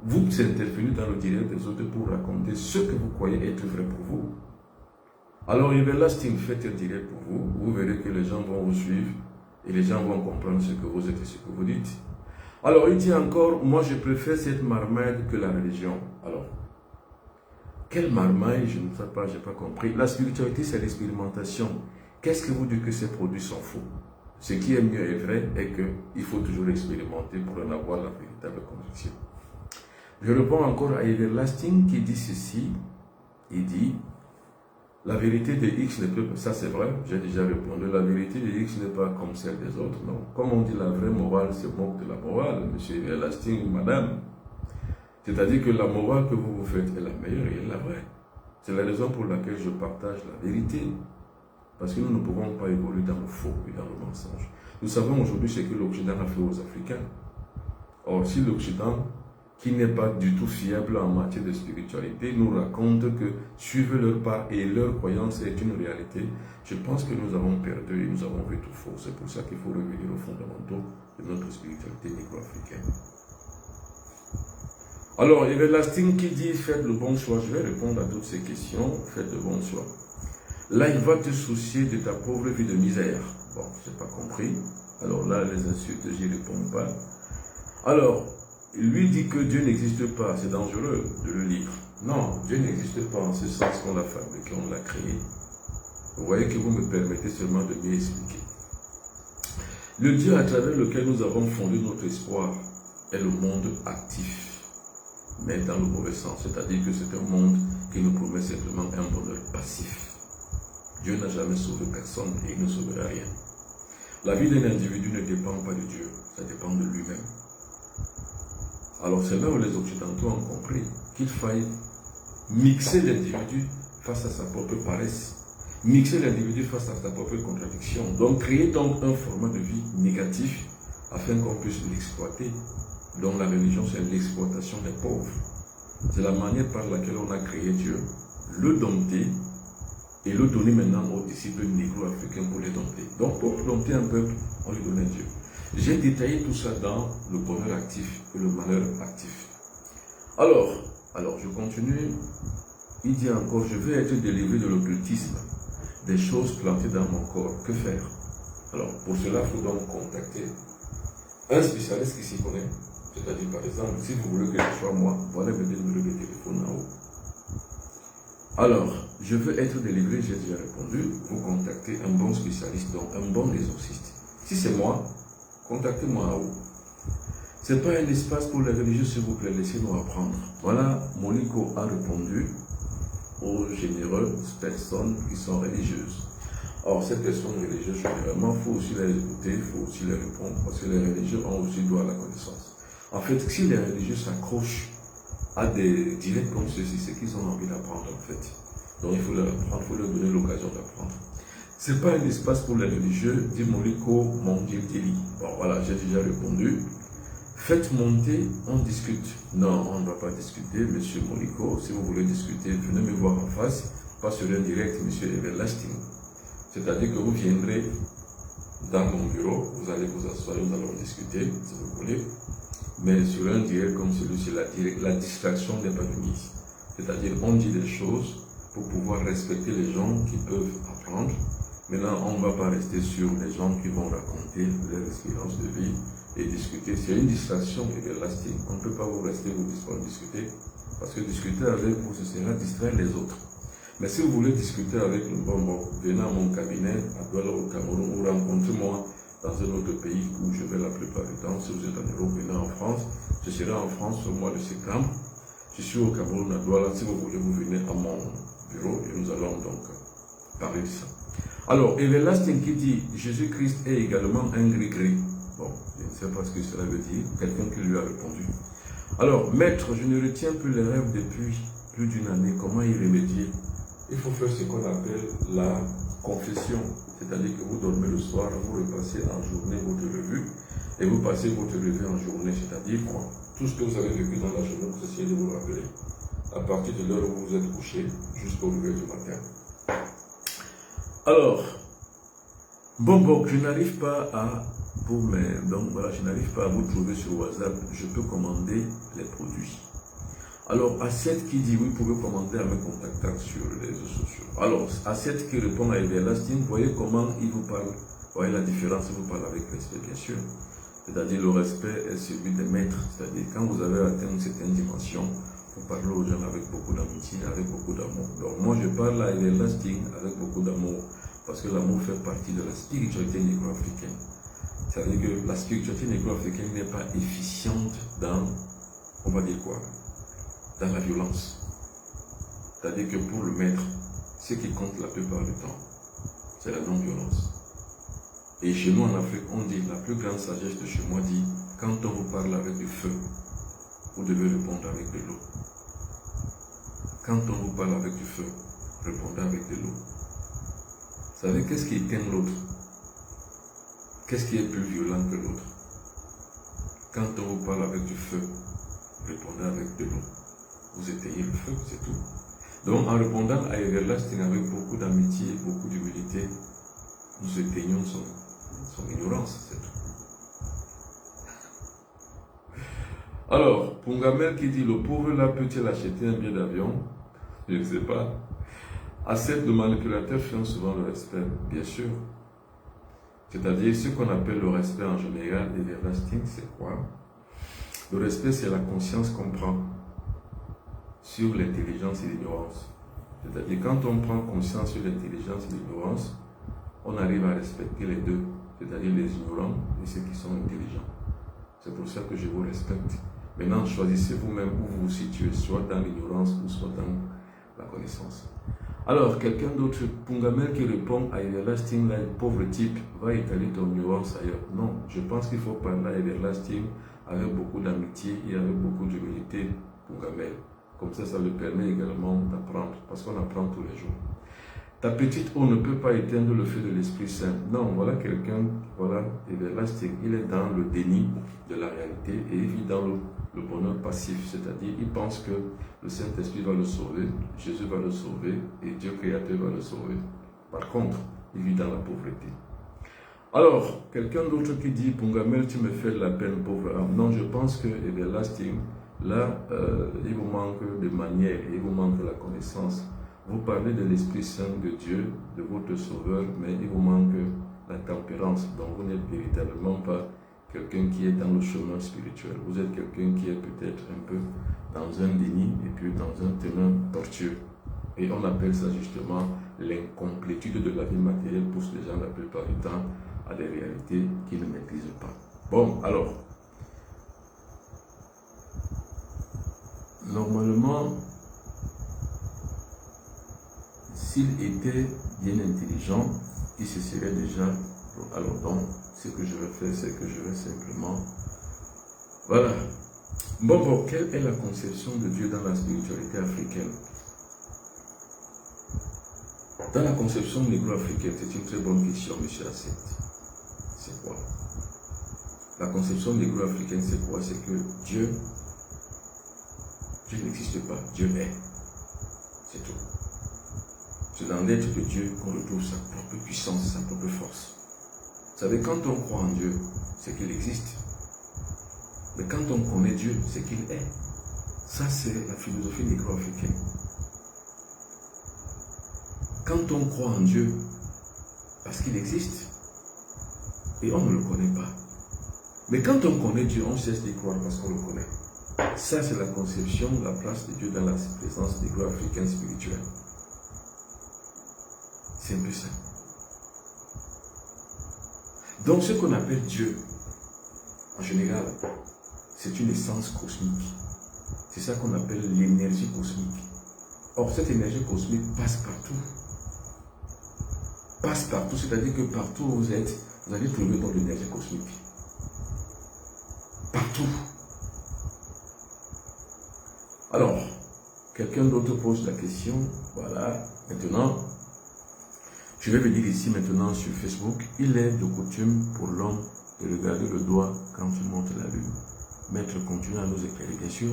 S1: vous intervenez dans le direct des autres pour raconter ce que vous croyez être vrai pour vous. Alors, Everlasting, faites un direct pour vous. Vous verrez que les gens vont vous suivre et les gens vont comprendre ce que vous êtes et ce que vous dites. Alors, il dit encore, moi je préfère cette marmaille que la religion. Alors, Quelle marmaille, je ne sais pas, je n'ai pas compris. La spiritualité, c'est l'expérimentation. Qu'est-ce que vous dites que ces produits sont faux? Ce qui est mieux et vrai est qu'il faut toujours expérimenter pour en avoir la véritable conviction. Je réponds encore à Everlasting qui dit ceci. Il dit, la vérité de X ne peut pas, ça c'est vrai, j'ai déjà répondu, la vérité de X n'est pas comme celle des autres, non. Comme on dit, la vraie morale se moque de la morale, monsieur Everlasting ou madame. C'est-à-dire que la morale que vous vous faites est la meilleure et la vraie. C'est la raison pour laquelle je partage la vérité. Parce que nous ne pouvons pas évoluer dans le faux et dans le mensonge. Nous savons aujourd'hui ce que l'Occident a fait aux Africains. Or, si l'Occident, qui n'est pas du tout fiable en matière de spiritualité, nous raconte que suivre leur pas et leur croyance est une réalité, je pense que nous avons perdu et nous avons fait tout faux. C'est pour ça qu'il faut revenir aux fondamentaux de notre spiritualité négro-africaine. Alors, Everlasting qui dit faites le bon choix, je vais répondre à toutes ces questions, faites le bon choix. Là, il va te soucier de ta pauvre vie de misère. Bon, je n'ai pas compris. Alors là, les insultes, je n'y réponds pas. Alors, il lui dit que Dieu n'existe pas, c'est dangereux de le lire. Non, Dieu n'existe pas en ce sens qu'on l'a fabriqué, on l'a créé. Vous voyez que vous me permettez seulement de mieux expliquer. Le Dieu à travers lequel nous avons fondé notre espoir est le monde actif. Mais dans le mauvais sens, c'est-à-dire que c'est un monde qui nous promet simplement un bonheur passif. Dieu n'a jamais sauvé personne et il ne sauvera rien. La vie d'un individu ne dépend pas de Dieu, ça dépend de lui-même. Alors c'est là où les Occidentaux ont compris qu'il faille mixer l'individu face à sa propre paresse, mixer l'individu face à sa propre contradiction, donc créer donc un format de vie négatif afin qu'on puisse l'exploiter. Donc la religion, c'est l'exploitation des pauvres. C'est la manière par laquelle on a créé Dieu, le dompter et le donner maintenant aux disciples négro-africains pour les dompter. Donc pour dompter un peuple, on lui donnait Dieu. J'ai détaillé tout ça dans le bonheur actif et le malheur actif. Alors je continue. Il dit encore, je vais être délivré de l'occultisme, des choses plantées dans mon corps. Que faire? Alors pour cela, il faut donc contacter un spécialiste qui s'y connaît. C'est-à-dire, par exemple, si vous voulez que ce soit moi, voilà mes numéros de téléphone en haut. Alors, je veux être délivré, j'ai déjà répondu. Vous contactez un bon spécialiste, donc un bon exorciste. Si c'est moi, contactez-moi en haut. Ce n'est pas un espace pour les religieux, s'il vous plaît, laissez-nous apprendre. Voilà, Monico a répondu aux généreuses personnes qui sont religieuses. Or, ces personnes religieuses, généralement, il faut aussi les écouter, il faut aussi les répondre, parce que les religieux ont aussi droit à la connaissance. En fait, si les religieux s'accrochent à des directs comme ceci, c'est qu'ils ont envie d'apprendre en fait. Donc il faut leur apprendre, il faut leur donner l'occasion d'apprendre. Ce n'est pas un espace pour les religieux, dit Moliko, mon Dieu délit. Bon voilà, j'ai déjà répondu. Faites monter, on discute. Non, on ne va pas discuter, monsieur Moliko. Si vous voulez discuter, venez me voir en face, pas sur un direct, monsieur Everlasting. C'est-à-dire que vous viendrez dans mon bureau, vous allez vous asseoir, nous allons discuter, si vous voulez. Mais sur un direct comme celui-ci, la distraction n'est pas de mise. C'est-à-dire on dit des choses pour pouvoir respecter les gens qui peuvent apprendre. Maintenant, on ne va pas rester sur les gens qui vont raconter leur expérience de vie et discuter. C'est une distraction everlasting. On ne peut pas vous rester vous discuter parce que discuter avec vous, ce sera distraire les autres. Mais si vous voulez discuter avec le bon, venez à mon cabinet à Douala au Cameroun ou rencontrez-moi dans un autre pays où je vais la plupart du temps. Si vous êtes en Europe, venez en France. Je serai en France au mois de septembre. Je suis au Cameroun à Douala. Si vous voulez, vous venez à mon bureau et nous allons donc parler de ça. Alors, Everlasting qui dit Jésus-Christ est également un gris-gris. Bon, je ne sais pas ce que cela veut dire. Quelqu'un qui lui a répondu. Alors, maître, je ne retiens plus les rêves depuis plus d'une année. Comment y remédier? Il faut faire ce qu'on appelle la confession. C'est-à-dire que vous dormez le soir, vous repassez en journée votre revue et vous passez votre revue en journée. C'est-à-dire quoi? Tout ce que vous avez vécu dans la journée, vous essayez de vous rappeler à partir de l'heure où vous vous êtes couché jusqu'au réveil du matin. Alors, bon, je n'arrive pas à je n'arrive pas à vous trouver sur WhatsApp. Je peux commander les produits. Alors, Assiette qui dit oui, vous pouvez commander en me contactant sur les réseaux sociaux. Alors, Assiette qui répond à Everlasting, vous voyez comment il vous parle. Vous voyez la différence, il vous parle avec respect, bien sûr. C'est-à-dire le respect est celui des maîtres. C'est-à-dire quand vous avez atteint une certaine dimension, Il faut parler aux gens avec beaucoup d'amitié, avec beaucoup d'amour. Donc moi je parle à Everlasting avec beaucoup d'amour, parce que l'amour fait partie de la spiritualité négro-africaine. C'est-à-dire que la spiritualité négro-africaine n'est pas efficiente dans, on va dire quoi, dans la violence. C'est-à-dire que pour le maître, ce qui compte la plupart du temps, c'est la non-violence. Et chez nous en Afrique, on dit, la plus grande sagesse de chez moi dit, quand on vous parle avec du feu, vous devez répondre avec de l'eau. Quand on vous parle avec du feu, répondez avec de l'eau. Vous savez, qu'est-ce qui éteint l'autre? Qu'est-ce qui est plus violent que l'autre? Quand on vous parle avec du feu, répondez avec de l'eau. Vous éteignez le feu, c'est tout. Donc, en répondant à Everlasting avec beaucoup d'amitié et beaucoup d'humilité, nous éteignons son ignorance, c'est tout. Alors, Pungamel qui dit, le pauvre là peut-il acheter un billet d'avion? Je ne sais pas. Accepte, le manipulateur fait souvent le respect, bien sûr. C'est-à-dire, ce qu'on appelle le respect en général, Everlasting, c'est quoi? Le respect, c'est la conscience qu'on prend sur l'intelligence et l'ignorance. C'est-à-dire, quand on prend conscience sur l'intelligence et l'ignorance, on arrive à respecter les deux, c'est-à-dire les ignorants et ceux qui sont intelligents. C'est pour ça que je vous respecte. Maintenant, choisissez vous-même où vous vous situez, soit dans l'ignorance ou soit dans la connaissance. Alors, quelqu'un d'autre, Pungamel qui répond à Everlasting, là, pauvre type, va étaler ton ignorance ailleurs. Non, je pense qu'il faut parler à Everlasting avec beaucoup d'amitié et avec beaucoup d'humilité, Pungamel. Comme ça, ça le permet également d'apprendre, parce qu'on apprend tous les jours. Ta petite eau ne peut pas éteindre le feu de l'Esprit Saint. Non, voilà quelqu'un, voilà, Everlasting, il est dans le déni de la réalité et il vit dans le bonheur passif, c'est-à-dire il pense que le Saint-Esprit va le sauver, Jésus va le sauver et Dieu créateur va le sauver. Par contre, il vit dans la pauvreté. Alors, quelqu'un d'autre qui dit, Pungamel, tu me fais de la peine, pauvre âme. Non, je pense que Everlasting, là, il vous manque de manière, il vous manque de la connaissance. Vous parlez de l'Esprit Saint de Dieu, de votre Sauveur, mais il vous manque la tempérance. Donc vous n'êtes véritablement pas quelqu'un qui est dans le chemin spirituel. Vous êtes quelqu'un qui est peut-être un peu dans un déni et puis dans un terrain tortueux. Et on appelle ça justement l'incomplétude de la vie matérielle, pousse les gens la plupart du temps à des réalités qu'ils ne maîtrisent pas. Bon, alors, normalement, s'il était bien intelligent, il se serait déjà... Alors donc, ce que je vais faire, c'est que je vais simplement... Voilà. Bon, quelle est la conception de Dieu dans la spiritualité africaine? Dans la conception négro-africaine, c'est une très bonne question, M. Asset. C'est quoi? La conception négro-africaine, c'est quoi? C'est que Dieu n'existe pas, Dieu est. C'est tout. C'est dans l'être de Dieu qu'on retrouve sa propre puissance, sa propre force. Vous savez, quand on croit en Dieu, c'est qu'il existe. Mais quand on connaît Dieu, c'est qu'il est. Ça, c'est la philosophie négro-africaine. Quand on croit en Dieu, parce qu'il existe, et on ne le connaît pas. Mais quand on connaît Dieu, on cesse d'y croire parce qu'on le connaît. Ça, c'est la conception de la place de Dieu dans la présence négro-africaine spirituelle. C'est un peu ça. Donc, ce qu'on appelle Dieu, en général, c'est une essence cosmique. C'est ça qu'on appelle l'énergie cosmique. Or, cette énergie cosmique passe partout. Passe partout, c'est-à-dire que partout où vous êtes, vous allez trouver dans l'énergie cosmique. Partout. Alors, quelqu'un d'autre pose la question. Voilà, maintenant, je vais venir ici maintenant sur Facebook. Il est de coutume pour l'homme de regarder le doigt quand il monte la lune. Maître continue à nous éclairer, bien sûr.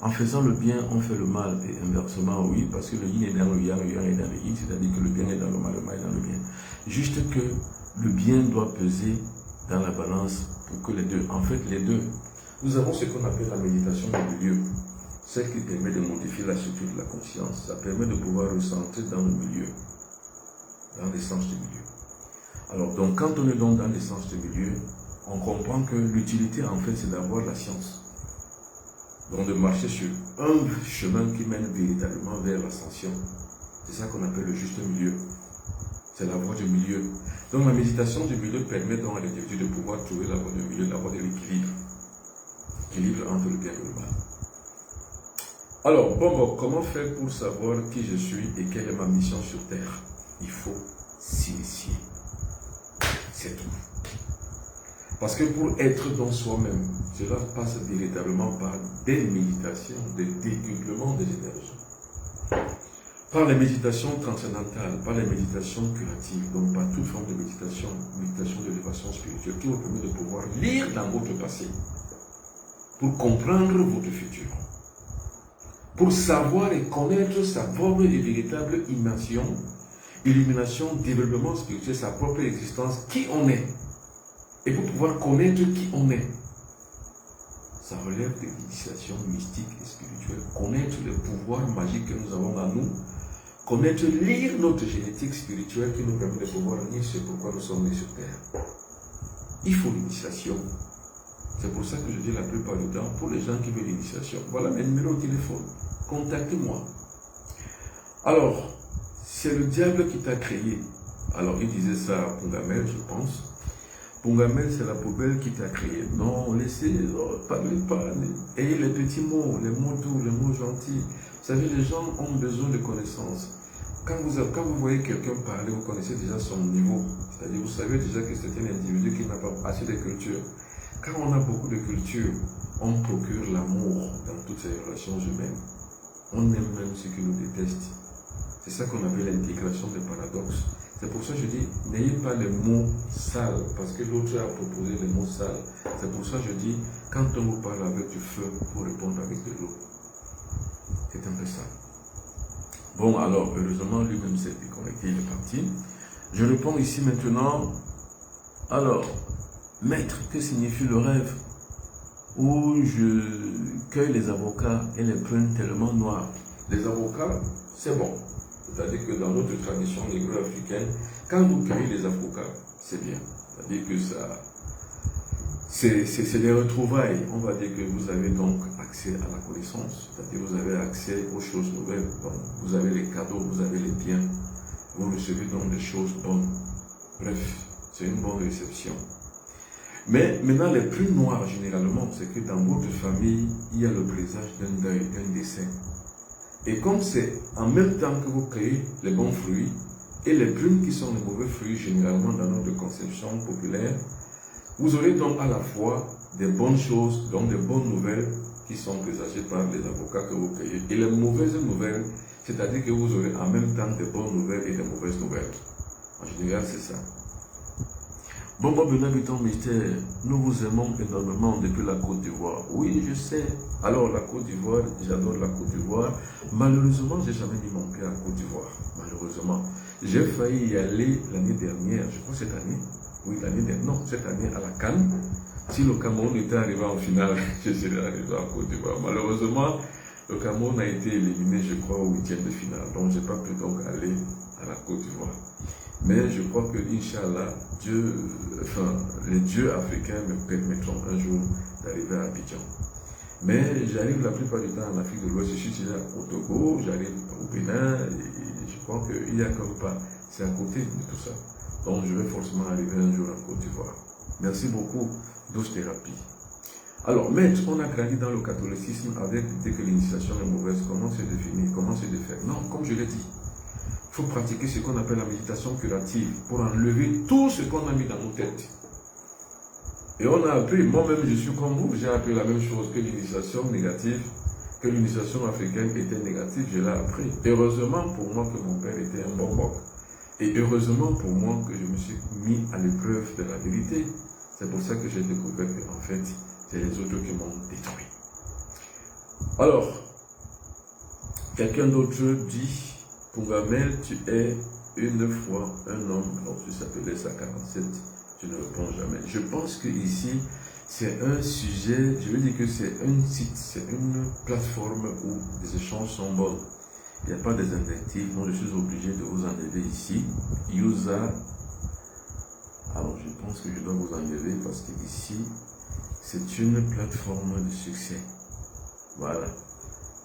S1: En faisant le bien, on fait le mal. Et inversement, oui, parce que le yin est dans le yang est dans le yin, c'est-à-dire que le bien est dans le mal est dans le bien. Juste que le bien doit peser dans la balance pour que les deux, en fait les deux. Nous avons ce qu'on appelle la méditation du milieu. Celle qui permet de modifier la structure de la conscience. Ça permet de pouvoir ressentir dans le milieu. Dans l'essence du milieu. Alors, donc, quand on est donc dans l'essence du milieu, on comprend que l'utilité, en fait, c'est d'avoir la science. Donc de marcher sur un chemin qui mène véritablement vers l'ascension. C'est ça qu'on appelle le juste milieu. C'est la voie du milieu. Donc la méditation du milieu permet donc à l'individu de pouvoir trouver la voie du milieu, la voie de l'équilibre. L'équilibre entre le bien et le mal. Alors, bon, comment faire pour savoir qui je suis et quelle est ma mission sur Terre? Il faut s'initier. C'est tout. Parce que pour être dans soi-même, cela passe véritablement par des méditations, des décuplements des énergies. Par les méditations transcendantales, par les méditations curatives, donc par toute forme de méditation d'élévation spirituelle qui vous permet de pouvoir lire dans votre passé pour comprendre votre futur. Pour savoir et connaître sa propre et véritable immersion, illumination, développement spirituel, sa propre existence, qui on est. Et pour pouvoir connaître qui on est. Ça relève de l'initiation mystique et spirituelle. Connaître le pouvoir magique que nous avons en nous. Connaître, lire notre génétique spirituelle qui nous permet de pouvoir lire ce pourquoi nous sommes nés sur Terre. Il faut l'initiation. C'est pour ça que je dis la plupart du temps, pour les gens qui veulent l'initiation, voilà mes numéros de téléphone. Contactez-moi. Alors, c'est le diable qui t'a créé. Alors, il disait ça à Pungamel, je pense. Pungamel, c'est la poubelle qui t'a créé. Non, laissez, parlez pas. Ayez les petits mots, les mots doux, les mots gentils. Vous savez, les gens ont besoin de connaissances. Quand vous voyez quelqu'un parler, vous connaissez déjà son niveau. C'est-à-dire, vous savez déjà que c'est un individu qui n'a pas assez de culture. Quand on a beaucoup de culture, on procure l'amour dans toutes ces relations humaines. On aime même ceux qui nous détestent. C'est ça qu'on appelle l'intégration des paradoxes. C'est pour ça que je dis, n'ayez pas les mots sales, parce que l'autre a proposé les mots sales. C'est pour ça que je dis, quand on vous parle avec du feu, il faut répondre avec de l'eau. C'est un peu ça. Bon, alors, heureusement, lui-même s'est déconnecté, il est parti. Je réponds ici maintenant. Alors, maître, que signifie le rêve où je cueille les avocats et les prunes tellement noires? Les avocats, c'est bon. C'est-à-dire que dans notre tradition négro-africaine, quand vous cueillez les avocats, c'est bien. C'est-à-dire que ça, c'est des retrouvailles. On va dire que vous avez donc accès à la connaissance. C'est-à-dire que vous avez accès aux choses nouvelles. Donc, vous avez les cadeaux, vous avez les biens. Vous recevez donc des choses bonnes. Bref, c'est une bonne réception. Mais maintenant, les prunes noires, généralement, c'est que dans votre famille, il y a le présage d'un deuil, d'un décès. Et comme c'est en même temps que vous cueillez les bons fruits, et les prunes qui sont les mauvais fruits, généralement dans notre conception populaire, vous aurez donc à la fois des bonnes choses, donc des bonnes nouvelles qui sont présagées par les avocats que vous cueillez, et les mauvaises nouvelles, c'est-à-dire que vous aurez en même temps des bonnes nouvelles et des mauvaises nouvelles. En général, c'est ça. Bon, Benoît Vuitton Mystère, nous vous aimons énormément depuis la Côte d'Ivoire. Oui, je sais. Alors, la Côte d'Ivoire, j'adore la Côte d'Ivoire. Malheureusement, je n'ai jamais mis mon pied à la Côte d'Ivoire. Malheureusement. J'ai failli y aller l'année dernière, je crois cette année. Oui, l'année dernière. Non, cette année à la Cannes. Si le Cameroun était arrivé en finale, je serais arrivé à la Côte d'Ivoire. Malheureusement, le Cameroun a été éliminé, je crois, au 8e de finale. Donc, je n'ai pas pu donc aller à la Côte d'Ivoire. Mais je crois que, Inch'Allah, les dieux africains me permettront un jour d'arriver à Abidjan. Mais j'arrive la plupart du temps en Afrique de l'Ouest. Je suis déjà au Togo, j'arrive au Bénin, et je crois qu'il n'y a comme pas. C'est à côté de tout ça. Donc je vais forcément arriver un jour en Côte d'Ivoire. Merci beaucoup, douce thérapie. Alors, maître, on a grandi dans le catholicisme avec dès que l'initiation est mauvaise, comment se définir, comment se défaire? Non, comme je l'ai dit. Il faut pratiquer ce qu'on appelle la méditation curative pour enlever tout ce qu'on a mis dans nos têtes. Et on a appris, moi-même je suis comme vous, j'ai appris la même chose que l'initiation négative, que l'initiation africaine était négative, je l'ai appris. Heureusement pour moi que mon père était un bon boc. Et heureusement pour moi que je me suis mis à l'épreuve de la vérité. C'est pour ça que j'ai découvert qu'en fait, c'est les autres qui m'ont détruit. Alors, quelqu'un d'autre dit, Pungamel, tu es une fois un homme, donc tu s'appelait ça 47, tu ne réponds jamais. Je pense que ici, c'est un sujet, je veux dire que c'est un site, c'est une plateforme où les échanges sont bons. Il n'y a pas des invectives, donc je suis obligé de vous enlever ici. User, alors je pense que je dois vous enlever parce que ici, c'est une plateforme de succès. Voilà.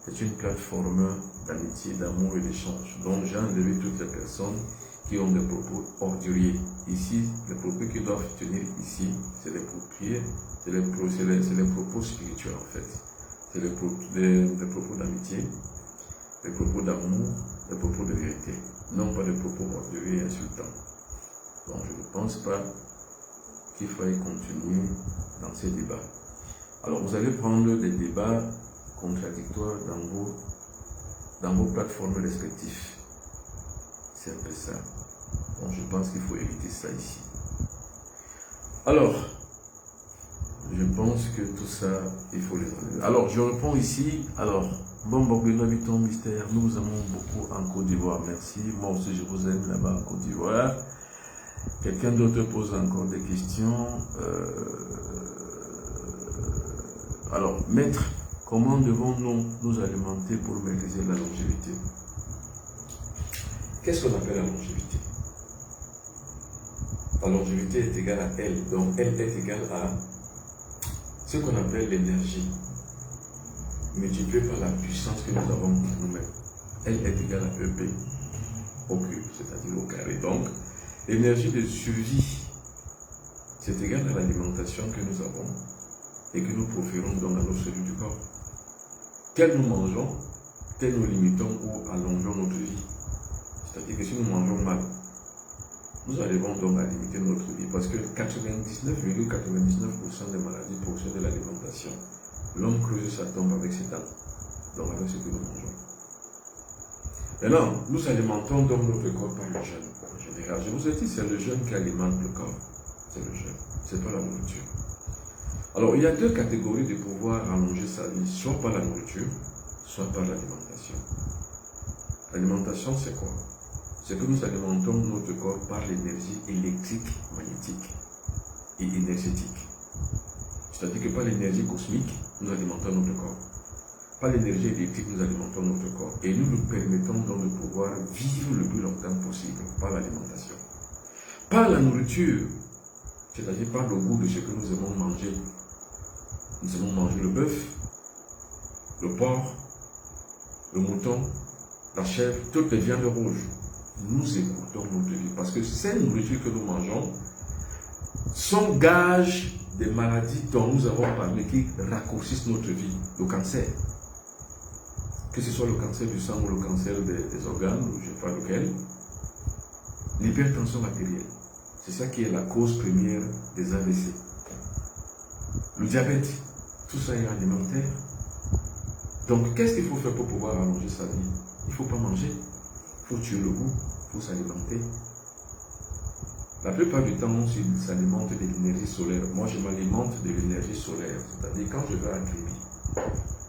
S1: C'est une plateforme d'amitié, d'amour et d'échange. Donc j'ai enlevé toutes les personnes qui ont des propos orduriers. Ici, les propos qu'ils doivent tenir ici, c'est les propos spirituels en fait. C'est les propos d'amitié, les propos d'amour, les propos de vérité. Non pas des propos orduriers et insultants. Donc je ne pense pas qu'il faille continuer dans ces débats. Alors vous allez prendre des débats contradictoires dans vos plateformes respectives. C'est un peu ça. Donc je pense qu'il faut éviter ça ici. Alors, je pense que tout ça, il faut les enlever. Alors, je reprends ici. Alors, bon, nous habitons Mystère. Nous vous aimons beaucoup en Côte d'Ivoire. Merci. Moi aussi, je vous aime là-bas en Côte d'Ivoire. Quelqu'un d'autre pose encore des questions. Alors, maître, comment devons-nous nous alimenter pour maîtriser la longévité? Qu'est-ce qu'on appelle la longévité? La longévité est égale à L. Donc, L est égale à ce qu'on appelle l'énergie multipliée par la puissance que nous avons nous-mêmes. L est égale à EP au cube, c'est-à-dire au carré. Donc, l'énergie de survie, c'est égal à l'alimentation que nous avons et que nous proférons donc à nos cellules du corps. Quel nous mangeons, tel nous limitons ou allongeons notre vie. C'est-à-dire que si nous mangeons mal, nous arrivons donc à limiter notre vie parce que 99,99% des maladies proviennent de l'alimentation. L'homme creuse sa tombe avec ses dents, donc avec ce que nous mangeons. Maintenant, nous alimentons donc notre corps par le jeûne. En général, je vous ai dit, c'est le jeûne qui alimente le corps. C'est le jeûne, c'est pas la nourriture. Alors, il y a deux catégories de pouvoir allonger sa vie, soit par la nourriture, soit par l'alimentation. L'alimentation, c'est quoi? C'est que nous alimentons notre corps par l'énergie électrique, magnétique et énergétique. C'est-à-dire que par l'énergie cosmique, nous alimentons notre corps. Par l'énergie électrique, nous alimentons notre corps. Et nous nous permettons donc de pouvoir vivre le plus longtemps possible par l'alimentation. Par la nourriture, c'est-à-dire par le goût de ce que nous aimons manger. Nous aimons manger le bœuf, le porc, le mouton, la chèvre, toutes les viandes rouges. Nous écoutons notre vie parce que ces nourritures que nous mangeons sont gages des maladies dont nous avons parlé qui raccourcissent notre vie. Le cancer, que ce soit le cancer du sang ou le cancer des organes, ou je ne sais pas lequel, l'hypertension artérielle, c'est ça qui est la cause première des AVC. Le diabète, tout ça est alimentaire. Donc, qu'est-ce qu'il faut faire pour pouvoir allonger sa vie? Il ne faut pas manger, il faut tuer le goût, il faut s'alimenter. La plupart du temps, on s'alimente de l'énergie solaire. Moi, je m'alimente de l'énergie solaire. C'est-à-dire, quand je vais à Kribi,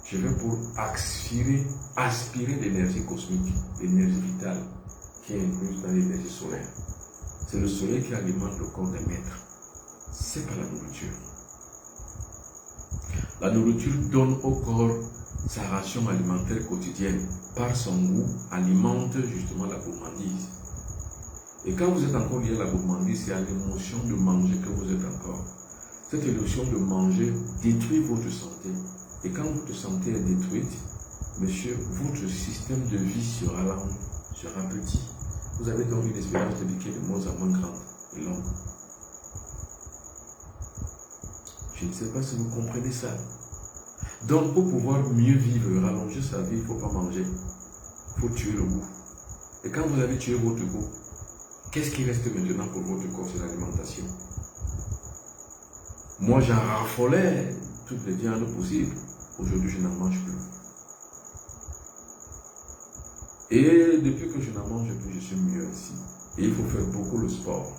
S1: je vais pour aspirer l'énergie cosmique, l'énergie vitale qui est incluse dans l'énergie solaire. C'est le soleil qui alimente le corps des maîtres. C'est pas la nourriture. La nourriture donne au corps sa ration alimentaire quotidienne. Par son goût, alimente justement la gourmandise. Et quand vous êtes encore lié à la gourmandise, c'est à l'émotion de manger que vous êtes encore. Cette émotion de manger détruit votre santé. Et quand votre santé est détruite, monsieur, votre système de vie sera lent, sera petit. Vous avez donc une espérance de vie qui est de moins en moins grande et longue. Je ne sais pas si vous comprenez ça. Donc, pour pouvoir mieux vivre, rallonger sa vie, il ne faut pas manger. Il faut tuer le goût. Et quand vous avez tué votre goût, qu'est-ce qui reste maintenant pour votre corps? C'est l'alimentation. Moi, j'en raffolais toutes les viandes possibles. Aujourd'hui, je n'en mange plus. Et depuis que je n'en mange plus, je suis mieux ici. Et il faut faire beaucoup le sport.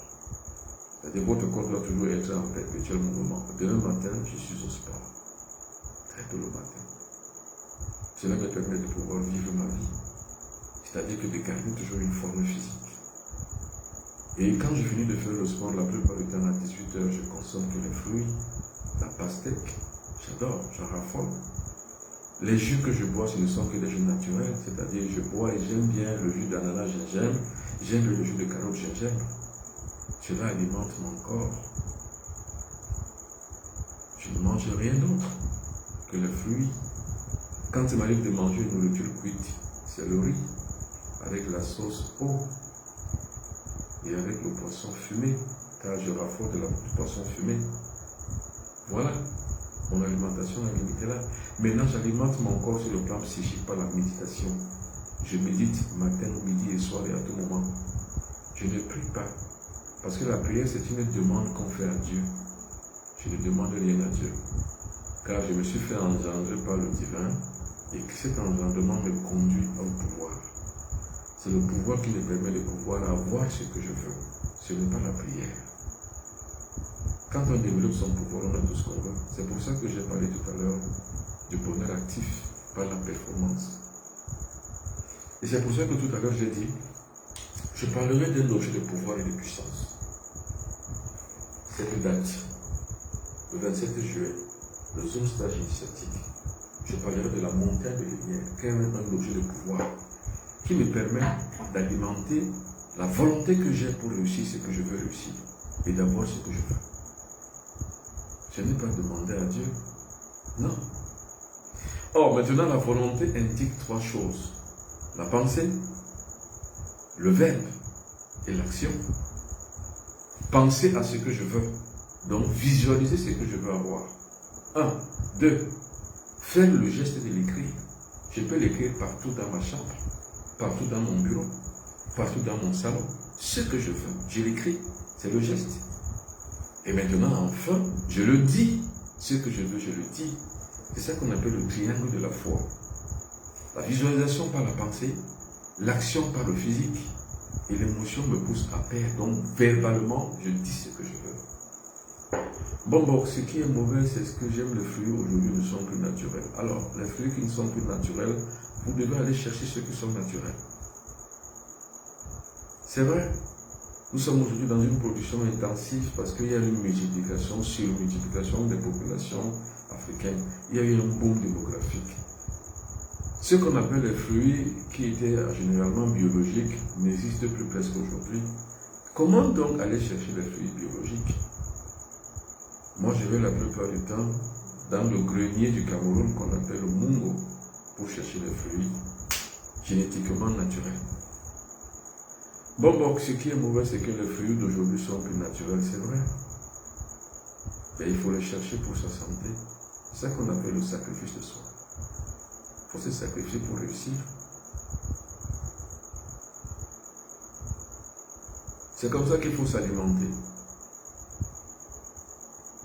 S1: C'est-à-dire votre corps doit toujours être en perpétuel mouvement. Demain matin, je suis au sport. Très tôt le matin. Cela me permet de pouvoir vivre ma vie. C'est-à-dire que de garder toujours une forme physique. Et quand je finis de faire le sport, la plupart du temps à 18h, je consomme que les fruits, la pastèque. J'adore, j'en raffole. Les jus que je bois, ce ne sont que des jus naturels, c'est-à-dire je bois et j'aime bien le jus d'ananas gingembre, j'aime le jus de carotte gingembre. Cela alimente mon corps. Je ne mange rien d'autre que les fruits, Quand il m'arrive de manger une nourriture cuite, c'est le riz avec la sauce eau et avec le poisson fumé, car je raffole de la poisson fumé. Voilà, mon alimentation est limitée là. Maintenant, j'alimente mon corps sur le plan psychique par la méditation. Je médite matin, midi et soir et à tout moment. Je ne prie pas, parce que la prière, c'est une demande qu'on fait à Dieu. Je ne demande rien à Dieu, car je me suis fait engendrer par le divin et que cet engendrement me conduit au pouvoir. C'est le pouvoir qui me permet de pouvoir avoir ce que je veux. Ce n'est pas la prière. Quand on développe son pouvoir, on a tout ce qu'on veut. C'est pour ça que j'ai parlé tout à l'heure du bonheur actif par la performance. Et c'est pour ça que tout à l'heure j'ai dit, je parlerai d'un objet de pouvoir et de puissance. Cette date, le 27 juillet, le Zoom stage initiatique, je parlerai de la montagne de lumière, qui est un objet de pouvoir, qui me permet d'alimenter la volonté que j'ai pour réussir ce que je veux réussir et d'avoir ce que je veux. Je n'ai pas demandé à Dieu. Non. Or, maintenant, la volonté indique trois choses. La pensée, le verbe et l'action. Penser à ce que je veux. Donc, visualiser ce que je veux avoir. 1. 2. Faire le geste de l'écrire. Je peux l'écrire partout dans ma chambre, partout dans mon bureau, partout dans mon salon. Ce que je veux, je l'écris. C'est le geste. Et maintenant, enfin, je le dis. Ce que je veux, je le dis. C'est ça qu'on appelle le triangle de la foi. La visualisation par la pensée, l'action par le physique, et l'émotion me pousse à faire. Donc, verbalement, je dis ce que je veux. Bon, ce qui est mauvais, c'est ce que j'aime, les fruits aujourd'hui ne sont plus naturels. Alors, les fruits qui ne sont plus naturels, vous devez aller chercher ceux qui sont naturels. C'est vrai. Nous sommes aujourd'hui dans une production intensive parce qu'il y a une multiplication, surmultiplication des populations africaines. Il y a eu un boom démographique. Ce qu'on appelle les fruits qui étaient généralement biologiques n'existent plus presque aujourd'hui. Comment donc aller chercher les fruits biologiques? Moi, je vais la plupart du temps dans le grenier du Cameroun qu'on appelle le Mungo pour chercher les fruits génétiquement naturels. Bon, ce qui est mauvais, c'est que les fruits d'aujourd'hui sont plus naturels, c'est vrai. Mais il faut les chercher pour sa santé. C'est ça qu'on appelle le sacrifice de soi. Il faut se sacrifier pour réussir. C'est comme ça qu'il faut s'alimenter.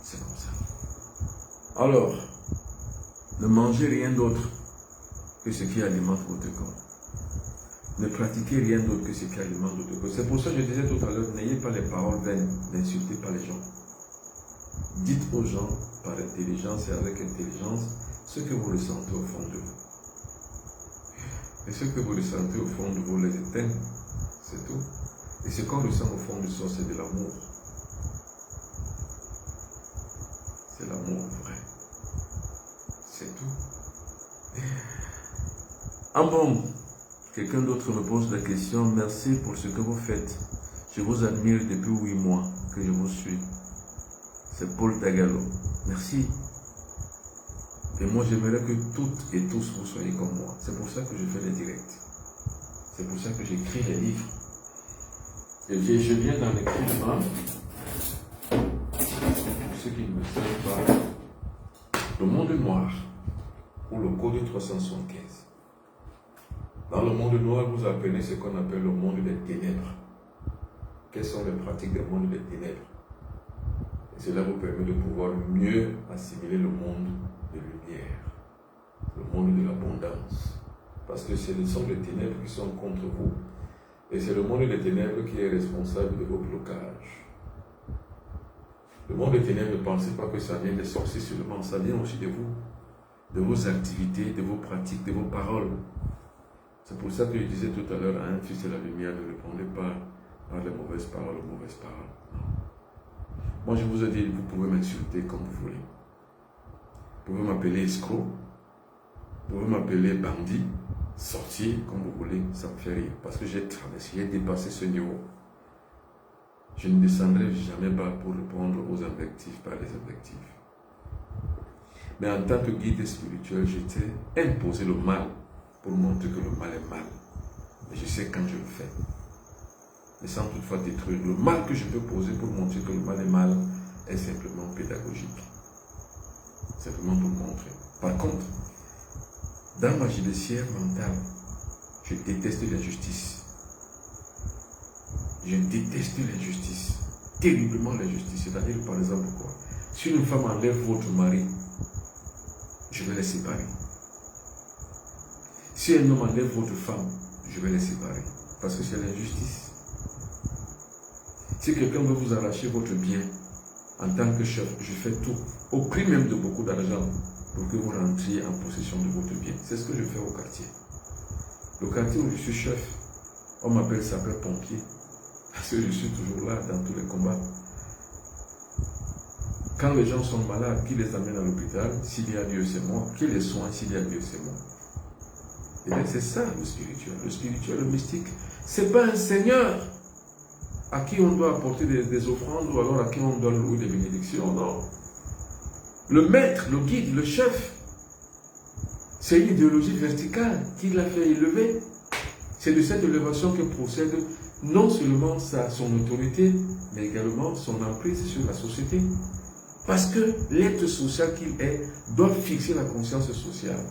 S1: C'est comme ça. Alors, ne mangez rien d'autre que ce qui alimente votre corps. Ne pratiquez rien d'autre que ce qui alimente votre corps. C'est pour ça que je disais tout à l'heure, n'ayez pas les paroles vaines, n'insultez pas les gens. Dites aux gens par intelligence et avec intelligence ce que vous ressentez au fond de vous. Et ce que vous ressentez au fond de vous les éteint, c'est tout. Et ce qu'on ressent au fond de soi, c'est de l'amour. C'est l'amour vrai. C'est tout. Bon, quelqu'un d'autre me pose la question. Merci pour ce que vous faites. Je vous admire depuis 8 mois que je vous suis. C'est Paul Tagalo. Merci. Et moi, j'aimerais que toutes et tous vous soyez comme moi. C'est pour ça que je fais les directs. C'est pour ça que j'écris les livres. Et je viens d'en écrire un. Pour ceux qui ne me savent pas, le monde noir, ou le code 375. Dans le monde noir, vous apprenez ce qu'on appelle le monde des ténèbres. Quelles sont les pratiques du monde des ténèbres? Et cela vous permet de pouvoir mieux assimiler le monde de lumière, le monde de l'abondance. Parce que ce sont les ténèbres qui sont contre vous. Et c'est le monde des ténèbres qui est responsable de vos blocages. Le monde des ténèbres, ne pensez pas que ça vient des sorciers seulement, ça vient aussi de vous, de vos activités, de vos pratiques, de vos paroles. C'est pour ça que je disais tout à l'heure à un fils de la lumière, ne répondez pas par les mauvaises paroles aux mauvaises paroles. Non. Moi, je vous ai dit, vous pouvez m'insulter comme vous voulez. Vous pouvez m'appeler escroc, vous pouvez m'appeler bandit, sorcier, comme vous voulez, ça me fait rire. Parce que j'ai traversé, j'ai dépassé ce niveau. Je ne descendrai jamais bas pour répondre aux invectives par les invectives. Mais en tant que guide spirituel, je t'ai imposé le mal pour montrer que le mal est mal. Et je sais quand je le fais. Mais sans toutefois détruire. Le mal que je peux poser pour montrer que le mal est mal est simplement pédagogique. Simplement pour montrer. Par contre, dans ma judiciaire mentale, je déteste l'injustice. Je déteste l'injustice. Terriblement l'injustice. C'est-à-dire, par exemple, quoi? Si une femme enlève votre mari, je vais les séparer. Si un homme enlève votre femme, je vais les séparer. Parce que c'est l'injustice. Si quelqu'un veut vous arracher votre bien, en tant que chef, je fais tout, au prix même de beaucoup d'argent, pour que vous rentriez en possession de votre bien. C'est ce que je fais au quartier. Le quartier où je suis chef, on m'appelle sapeur-pompier, parce que je suis toujours là dans tous les combats. Quand les gens sont malades, qui les amène à l'hôpital? S'il y a Dieu, c'est moi. Qui les soigne? S'il y a Dieu, c'est moi. Et bien c'est ça le spirituel. Le spirituel, le mystique, c'est pas un seigneur à qui on doit apporter des offrandes ou alors à qui on doit louer des bénédictions, non. Le maître, le guide, le chef, c'est une idéologie verticale qui l'a fait élever. C'est de cette élévation que procède non seulement son autorité, mais également son emprise sur la société. Parce que l'être social qu'il est doit fixer la conscience sociale.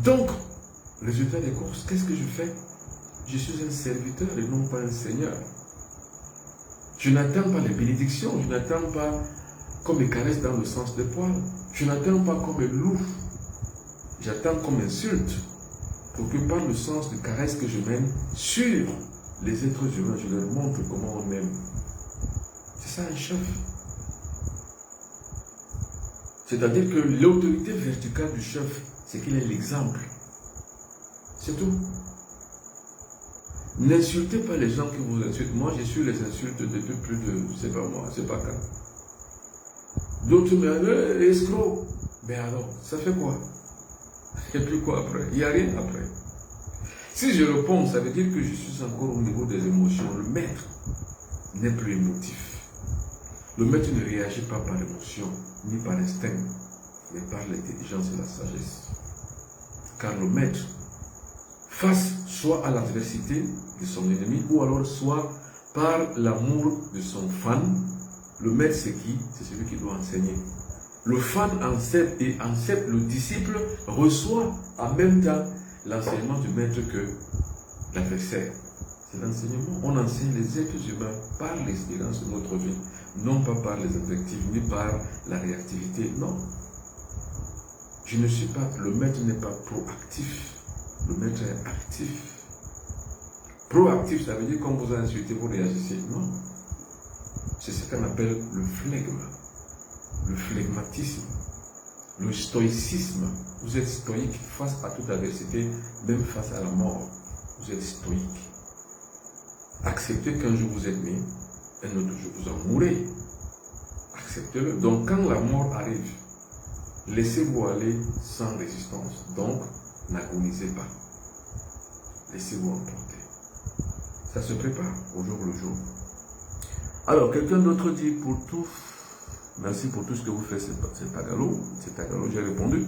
S1: Donc, résultat des courses, qu'est-ce que je fais? Je suis un serviteur et non pas un seigneur. Je n'attends pas les bénédictions, je n'attends pas qu'on me caresse dans le sens des poils. Je n'attends pas qu'on me loue. J'attends qu'on m'insulte pour que par le sens de caresse que je mène sur les êtres humains, je leur montre comment on aime. C'est ça un chef. C'est-à-dire que l'autorité verticale du chef, c'est qu'il est l'exemple. C'est tout. N'insultez pas les gens qui vous insultent. Moi, j'ai su les insultes depuis plus de, c'est pas moi, c'est pas quand. D'autres me disent, escroc. Mais alors, ça fait quoi? Et puis quoi après? Il n'y a rien après. Si je réponds, ça veut dire que je suis encore au niveau des émotions. Le maître n'est plus émotif. Le maître ne réagit pas par émotion, ni par instinct, mais par l'intelligence et la sagesse. Car le maître, face soit à l'adversité de son ennemi, ou alors soit par l'amour de son fan, le maître c'est qui? C'est celui qui doit enseigner. Le fan accepte et accepte, le disciple reçoit en même temps l'enseignement du maître que l'adversaire. C'est l'enseignement. On enseigne les êtres humains par l'expérience de notre vie, non pas par les objectifs, ni par la réactivité, non. Je ne suis pas, le maître n'est pas proactif, le maître est actif. Proactif, ça veut dire quand vous insultez, vous réagissez, non. C'est ce qu'on appelle le flegme, le flegmatisme, le stoïcisme. Vous êtes stoïque face à toute adversité, même face à la mort. Vous êtes stoïque. Acceptez qu'un jour vous êtes né, un autre jour vous en mourrez. Acceptez-le. Donc quand la mort arrive, laissez-vous aller sans résistance. Donc, n'agonisez pas. Laissez-vous emporter. Ça se prépare au jour le jour. Alors, quelqu'un d'autre dit pour tout, merci pour tout ce que vous faites, c'est Tagalo. C'est Tagalo, j'ai répondu.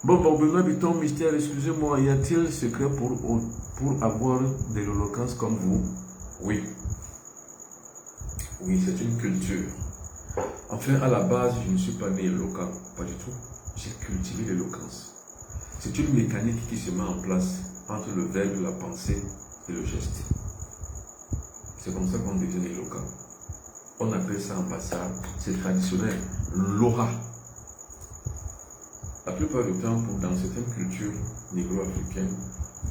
S1: Bon, Benoît Biton, mystère, excusez-moi, y a-t-il secret pour avoir de l'éloquence comme vous? Oui. Oui, c'est une culture. Enfin, à la base, je ne suis pas né éloquent, pas du tout. J'ai cultivé l'éloquence. C'est une mécanique qui se met en place entre le verbe, la pensée et le geste. C'est comme ça qu'on devient éloquent. On appelle ça en passage, c'est traditionnel, l'aura. La plupart du temps, dans certaines cultures négro-africaines,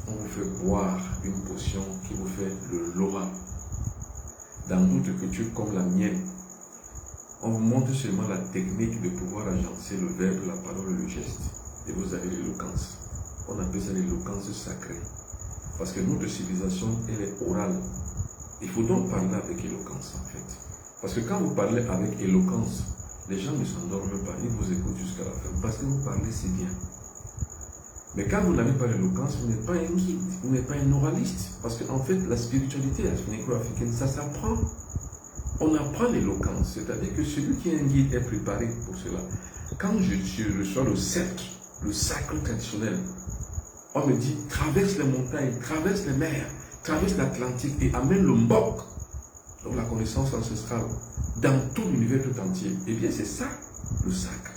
S1: on vous fait boire une potion qui vous fait le l'aura. Dans d'autres cultures comme la mienne, on vous montre seulement la technique de pouvoir agencer le verbe, la parole et le geste. Et vous avez l'éloquence. On appelle ça l'éloquence sacrée. Parce que notre civilisation, elle est orale. Il faut donc parler avec éloquence en fait. Parce que quand vous parlez avec éloquence, les gens ne s'endorment pas, ils vous écoutent jusqu'à la fin. Parce que vous parlez si bien. Mais quand vous n'avez pas l'éloquence, vous n'êtes pas un guide, vous n'êtes pas un oraliste. Parce qu'en fait, la spiritualité négro-africaine, ça s'apprend. on apprend l'éloquence, c'est-à-dire que celui qui est un guide est préparé pour cela. Quand je reçois le sacre traditionnel, on me dit traverse les montagnes, traverse les mers, traverse l'Atlantique et amène le mbok, donc la connaissance ancestrale, dans tout l'univers tout entier. Eh bien, c'est ça le sacre.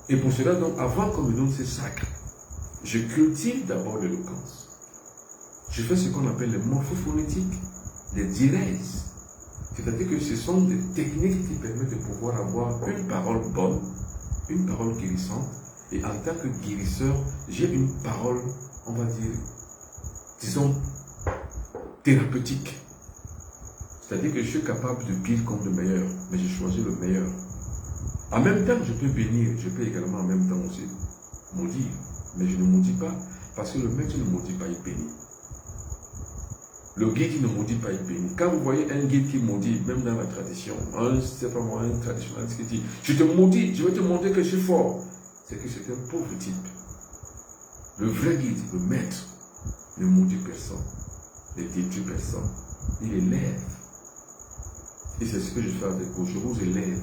S1: Et pour cela, donc, avant qu'on me donne ces sacres, je cultive d'abord l'éloquence. Je fais ce qu'on appelle les morphophonétiques, les dièses. C'est-à-dire que ce sont des techniques qui permettent de pouvoir avoir une parole bonne, une parole guérissante. Et en tant que guérisseur, j'ai une parole, on va dire, disons, thérapeutique. C'est-à-dire que je suis capable de pire comme de meilleur, mais j'ai choisi le meilleur. En même temps, je peux bénir, je peux également en même temps aussi maudire. Mais je ne maudis pas, parce que le maître ne maudit pas, il bénit. Le guide qui ne maudit pas, il bénit. Quand vous voyez un guide qui maudit, même dans la tradition, c'est pas moi, un traditionnaliste qui dit, je te maudis, je vais te montrer que je suis fort. C'est que c'est un pauvre type. Le vrai guide, le maître, ne maudit personne, ne détruit personne. Il élève. Et c'est ce que je fais avec vous, je vous élève.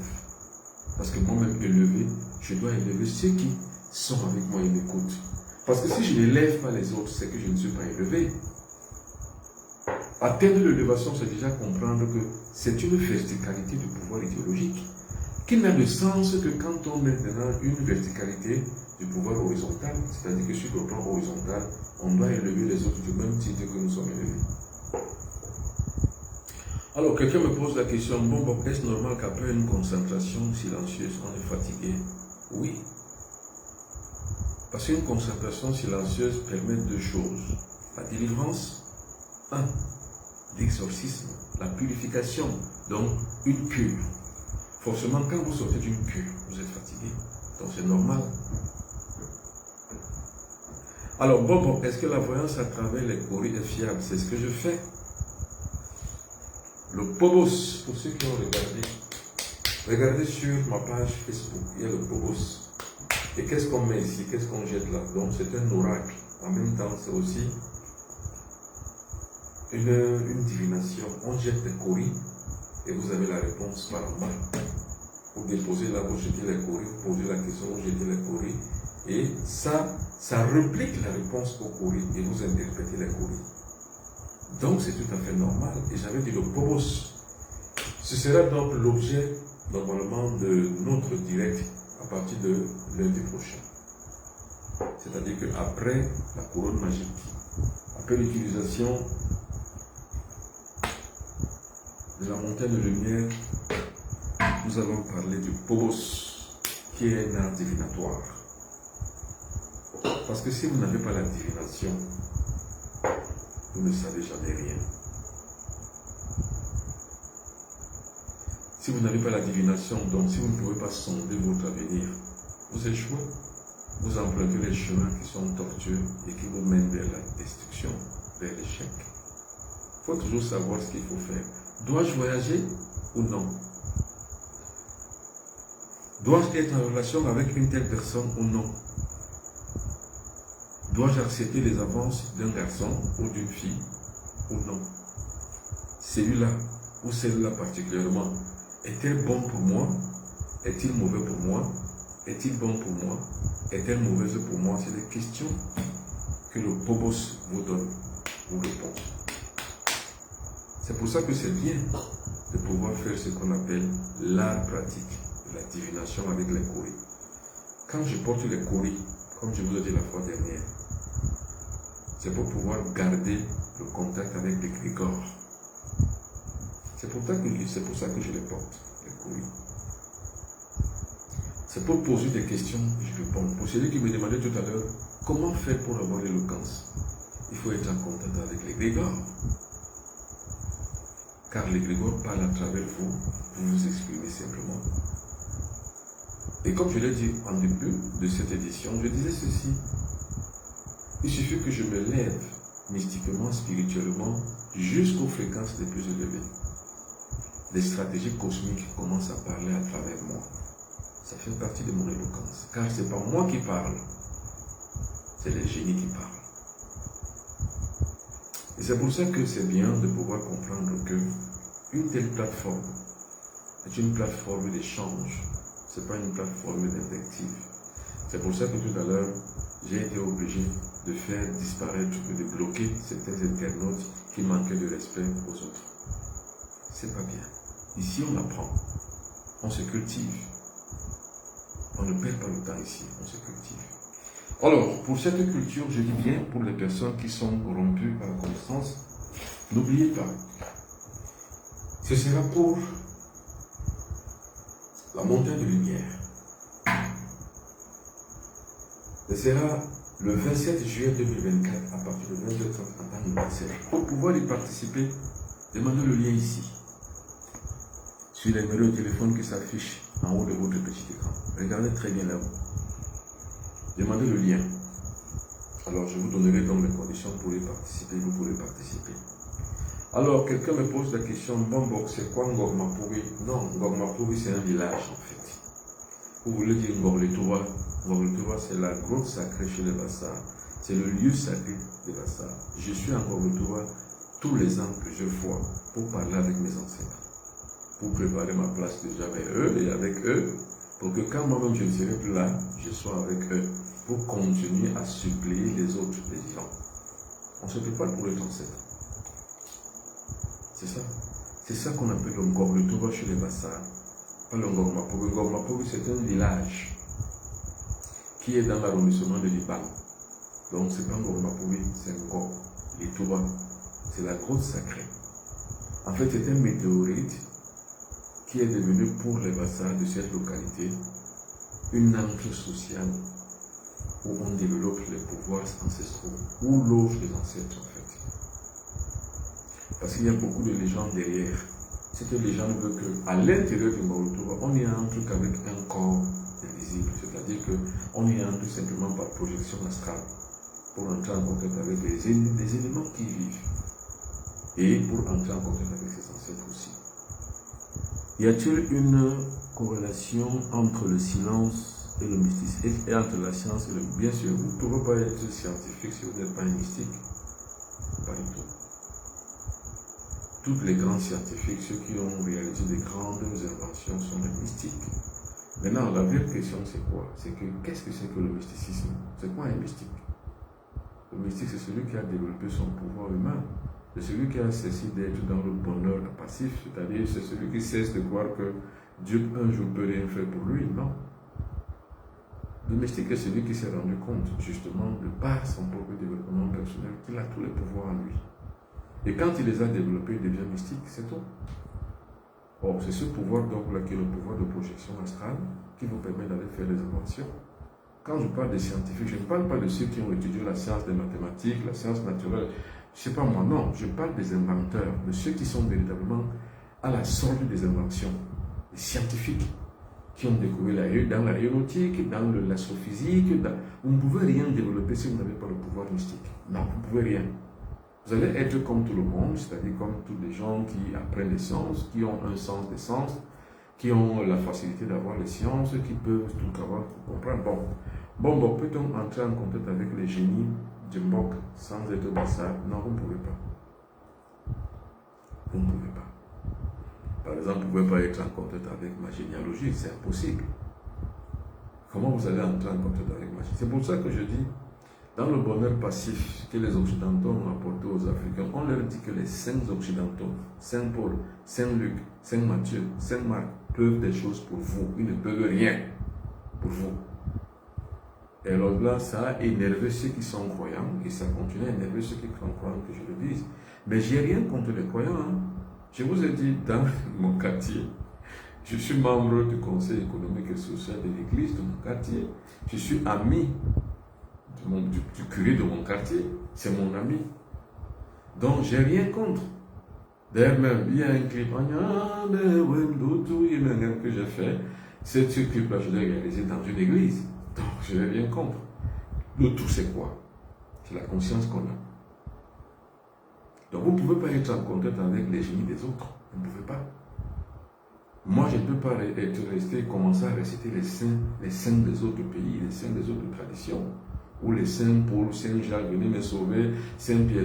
S1: Parce que moi-même élevé, je dois élever ceux qui sont avec moi et m'écoutent. Parce que si je n'élève pas les autres, c'est que je ne suis pas élevé. Atteindre l'élévation, c'est déjà comprendre que c'est une verticalité du pouvoir idéologique qui n'a de sens que quand on met maintenant une verticalité du pouvoir horizontal, c'est-à-dire que sur le plan horizontal, on doit élever les autres du même titre que nous sommes élevés. Alors, quelqu'un me pose la question, bon, est-ce normal qu'après une concentration silencieuse, on est fatigué? Oui. Parce qu'une concentration silencieuse permet deux choses. La délivrance, l'exorcisme, la purification, donc une cure. Forcément, quand vous sortez d'une cure, vous êtes fatigué. Donc c'est normal. Alors, bon, est-ce que la voyance à travers les coris est fiable? C'est ce que je fais. Le Phobos, pour ceux qui ont regardez sur ma page Facebook, il y a le Phobos. Et qu'est-ce qu'on met ici? Qu'est-ce qu'on jette là? Donc c'est un oracle. En même temps, c'est aussi une divination. On jette les coris et vous avez la réponse par en bas. Vous déposez là, vous jetez les coris, vous posez la question, vous jetez les coris. Et ça réplique la réponse aux coris et vous interprétez les coris. Donc c'est tout à fait normal. Et j'avais dit le Phobos. Ce sera donc l'objet normalement de notre direct à partir de lundi prochain. C'est-à-dire qu'après la couronne magique, après l'utilisation de la montagne de lumière, nous allons parler du Phobos, qui est un art divinatoire. Parce que si vous n'avez pas la divination, vous ne savez jamais rien. Si vous n'avez pas la divination, donc si vous ne pouvez pas sonder votre avenir, vous échouez. Vous empruntez les chemins qui sont tortueux et qui vous mènent vers la destruction, vers l'échec. Il faut toujours savoir ce qu'il faut faire. Dois-je voyager ou non? Dois-je être en relation avec une telle personne ou non? Dois-je accepter les avances d'un garçon ou d'une fille ou non? Celui-là ou celle-là particulièrement, est-elle bon pour moi? Est-il mauvais pour moi? Est-il bon pour moi? Est-elle mauvaise pour moi? C'est des questions que le Phobos vous donne, vous répond. C'est pour ça que c'est bien de pouvoir faire ce qu'on appelle l'art pratique de la divination avec les coris. Quand je porte les coris, comme je vous l'ai dit la fois dernière, c'est pour pouvoir garder le contact avec les grégores. C'est pour ça que je les porte, les coris. C'est pour poser des questions que je réponds. Pour celui qui me demandait tout à l'heure, comment faire pour avoir l'éloquence? Il faut être en contact avec les grégores. Car les grégores parlent à travers vous, vous vous exprimez simplement. Et comme je l'ai dit en début de cette édition, je disais ceci. Il suffit que je me lève mystiquement, spirituellement, jusqu'aux fréquences les plus élevées. Les stratégies cosmiques commencent à parler à travers moi. Ça fait partie de mon éloquence. Car ce n'est pas moi qui parle, c'est les génies qui parlent. Et c'est pour ça que c'est bien de pouvoir comprendre que Une telle plateforme est une plateforme d'échange. Ce n'est pas une plateforme d'invective. C'est pour ça que tout à l'heure, j'ai été obligé de faire disparaître, de bloquer certains internautes qui manquaient de respect aux autres. C'est pas bien. Ici, on apprend. On se cultive. On ne perd pas le temps ici. On se cultive. Alors, pour cette culture, je dis bien pour les personnes qui sont rompues par la connaissance, n'oubliez pas, ce sera pour la montée de lumière. Ce sera le 27 juillet 2024 à partir de 22h30 en anniversaire. Pour pouvoir y participer, demandez le lien ici, sur les numéros de téléphone qui s'affichent en haut de votre petit écran. Regardez très bien là-haut. Demandez le lien. Alors, je vous donnerai donc les conditions pour y participer. Vous pourrez participer. Alors, quelqu'un me pose la question, bon, c'est quoi Ngormapouri? Non, Ngormapouri, c'est un village en fait. Vous voulez dire Ngorletouba? Ngorletouba, c'est la grotte sacrée chez les Bassars. C'est le lieu sacré des Bassars. Je suis en Ngorletouba tous les ans plusieurs fois pour parler avec mes ancêtres. Pour préparer ma place déjà avec eux et avec eux, pour que quand moi-même je ne serai plus là, je sois avec eux, pour continuer à suppléer les autres, les vivants. On se prépare pour les ancêtres. C'est ça. C'est ça qu'on appelle le Ngorletouba chez les Bassars. Pas le Ngormapouri. Ngormapouri, c'est un village qui est dans l'arrondissement de Liban. Donc, c'est pas Ngormapouri, c'est Ngorletouba. C'est la grotte sacrée. En fait, c'est un météorite qui est devenu pour les Bassars de cette localité une encre sociale où on développe les pouvoirs ancestraux, où loge les ancêtres en fait. Parce qu'il y a beaucoup de légendes derrière. Cette légende veut qu'à l'intérieur du Ngorletouba, on y entre qu'avec un corps invisible, c'est-à-dire qu'on y entre simplement par projection astrale pour entrer en contact avec les éléments qui vivent et pour entrer en contact avec ses ancêtres aussi. Y a-t-il une corrélation entre le silence et le mysticisme et entre la science et le... Bien sûr, vous ne pouvez pas être scientifique si vous n'êtes pas un mystique. Pas du tout. Tous les grands scientifiques, ceux qui ont réalisé des grandes inventions, sont des mystiques. Maintenant, la vraie question, c'est quoi? C'est que, qu'est-ce que c'est que le mysticisme? C'est quoi un mystique? Le mystique, c'est celui qui a développé son pouvoir humain. C'est celui qui a cessé d'être dans le bonheur passif, c'est-à-dire c'est celui qui cesse de croire que Dieu un jour peut rien faire pour lui. Non. Le mystique est celui qui s'est rendu compte, justement, de par son propre développement personnel, qu'il a tous les pouvoirs en lui. Et quand il les a développés, il devient mystique, c'est tout. Or, c'est ce pouvoir donc là qui est le pouvoir de projection astrale qui vous permet d'aller faire des inventions. Quand je parle des scientifiques, je ne parle pas de ceux qui ont étudié la science des mathématiques, la science naturelle. Je ne sais pas moi, non. Je parle des inventeurs, de ceux qui sont véritablement à la sorte des inventions. Les scientifiques qui ont découvert dans l'aéronautique, dans l'astrophysique. Vous ne pouvez rien développer si vous n'avez pas le pouvoir mystique. Non, vous ne pouvez rien. Vous allez être comme tout le monde, c'est-à-dire comme tous les gens qui apprennent les sciences, qui ont un sens des sens, qui ont la facilité d'avoir les sciences, qui peuvent tout avoir pour comprendre. Bon, peut-on entrer en contact avec les génies du Mbok sans être Bassar? Non, vous ne pouvez pas. Vous ne pouvez pas. Par exemple, vous ne pouvez pas être en contact avec ma généalogie, c'est impossible. Comment vous allez entrer en contact avec ma généalogie? C'est pour ça que je dis, dans le bonheur passif que les Occidentaux ont apporté aux Africains, on leur dit que les saints Occidentaux, Saint Paul, Saint Luc, Saint Matthieu, Saint Marc, peuvent des choses pour vous. Ils ne peuvent rien pour vous. Et alors là, ça a énervé ceux qui sont croyants et ça continue à énerver ceux qui sont croyants, que je le dise. Mais j'ai rien contre les croyants. Hein. Je vous ai dit, dans mon quartier, je suis membre du conseil économique et social de l'église de mon quartier. Je suis ami du curé de mon quartier. C'est mon ami. Donc, j'ai rien contre. D'ailleurs, même, il y a un clip que j'ai fait. Ce clip-là, je l'ai réalisé dans une église. Donc, je n'ai rien contre. Le tout, c'est quoi? C'est la conscience qu'on a. Donc, vous ne pouvez pas être en contact avec les génies des autres. Vous ne pouvez pas. Moi, je ne peux pas être resté, commencer à réciter les saints des autres pays, les saints des autres traditions. Ou les saints Paul, Saint Jacques, venez me sauver, Saint Pierre,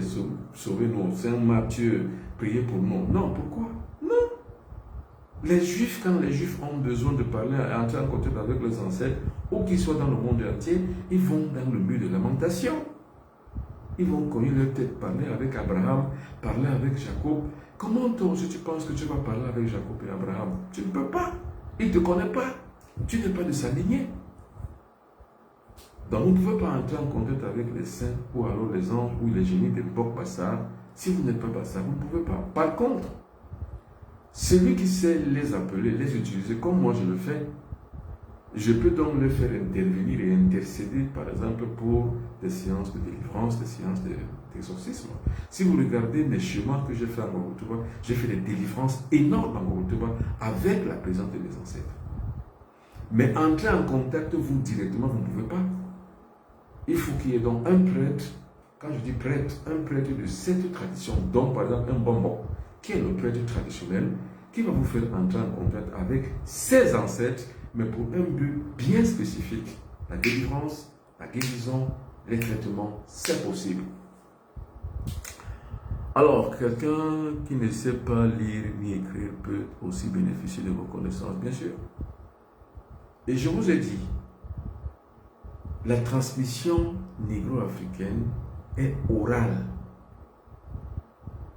S1: sauvez-nous, Saint Matthieu, priez pour nous. Non, pourquoi? Non, Les Juifs, quand les Juifs ont besoin de parler, entrer en contact avec leurs ancêtres, ou qu'ils soient dans le monde entier, ils vont dans le mur de lamentation. Ils vont cogner leur tête, parler avec Abraham, parler avec Jacob. Comment toi aussi tu penses que tu vas parler avec Jacob et Abraham? Tu ne peux pas. Il ne te connaît pas. Tu n'es pas de sa lignée. Donc vous ne pouvez pas entrer en contact avec les saints ou alors les anges ou les génies de l'époque Bassar. Si vous n'êtes pas Bassar, vous ne pouvez pas. Par contre, celui qui sait les appeler, les utiliser comme moi je le fais, je peux donc les faire intervenir et intercéder, par exemple, pour des séances de délivrance, des séances d'exorcisme. Si vous regardez les chemins que j'ai fait à Ngorotouba, j'ai fait des délivrances énormes à Ngorotouba avec la présence de mes ancêtres. Mais entrer en contact, vous, directement, vous ne pouvez pas. Il faut qu'il y ait donc un prêtre, quand je dis prêtre, un prêtre de cette tradition, donc par exemple un bonbon, qui est le prêtre traditionnel, qui va vous faire entrer en contact avec ses ancêtres, mais pour un but bien spécifique. La délivrance, la guérison, les traitements, c'est possible. Alors, quelqu'un qui ne sait pas lire ni écrire peut aussi bénéficier de vos connaissances, bien sûr. Et je vous ai dit, la transmission négro-africaine est orale.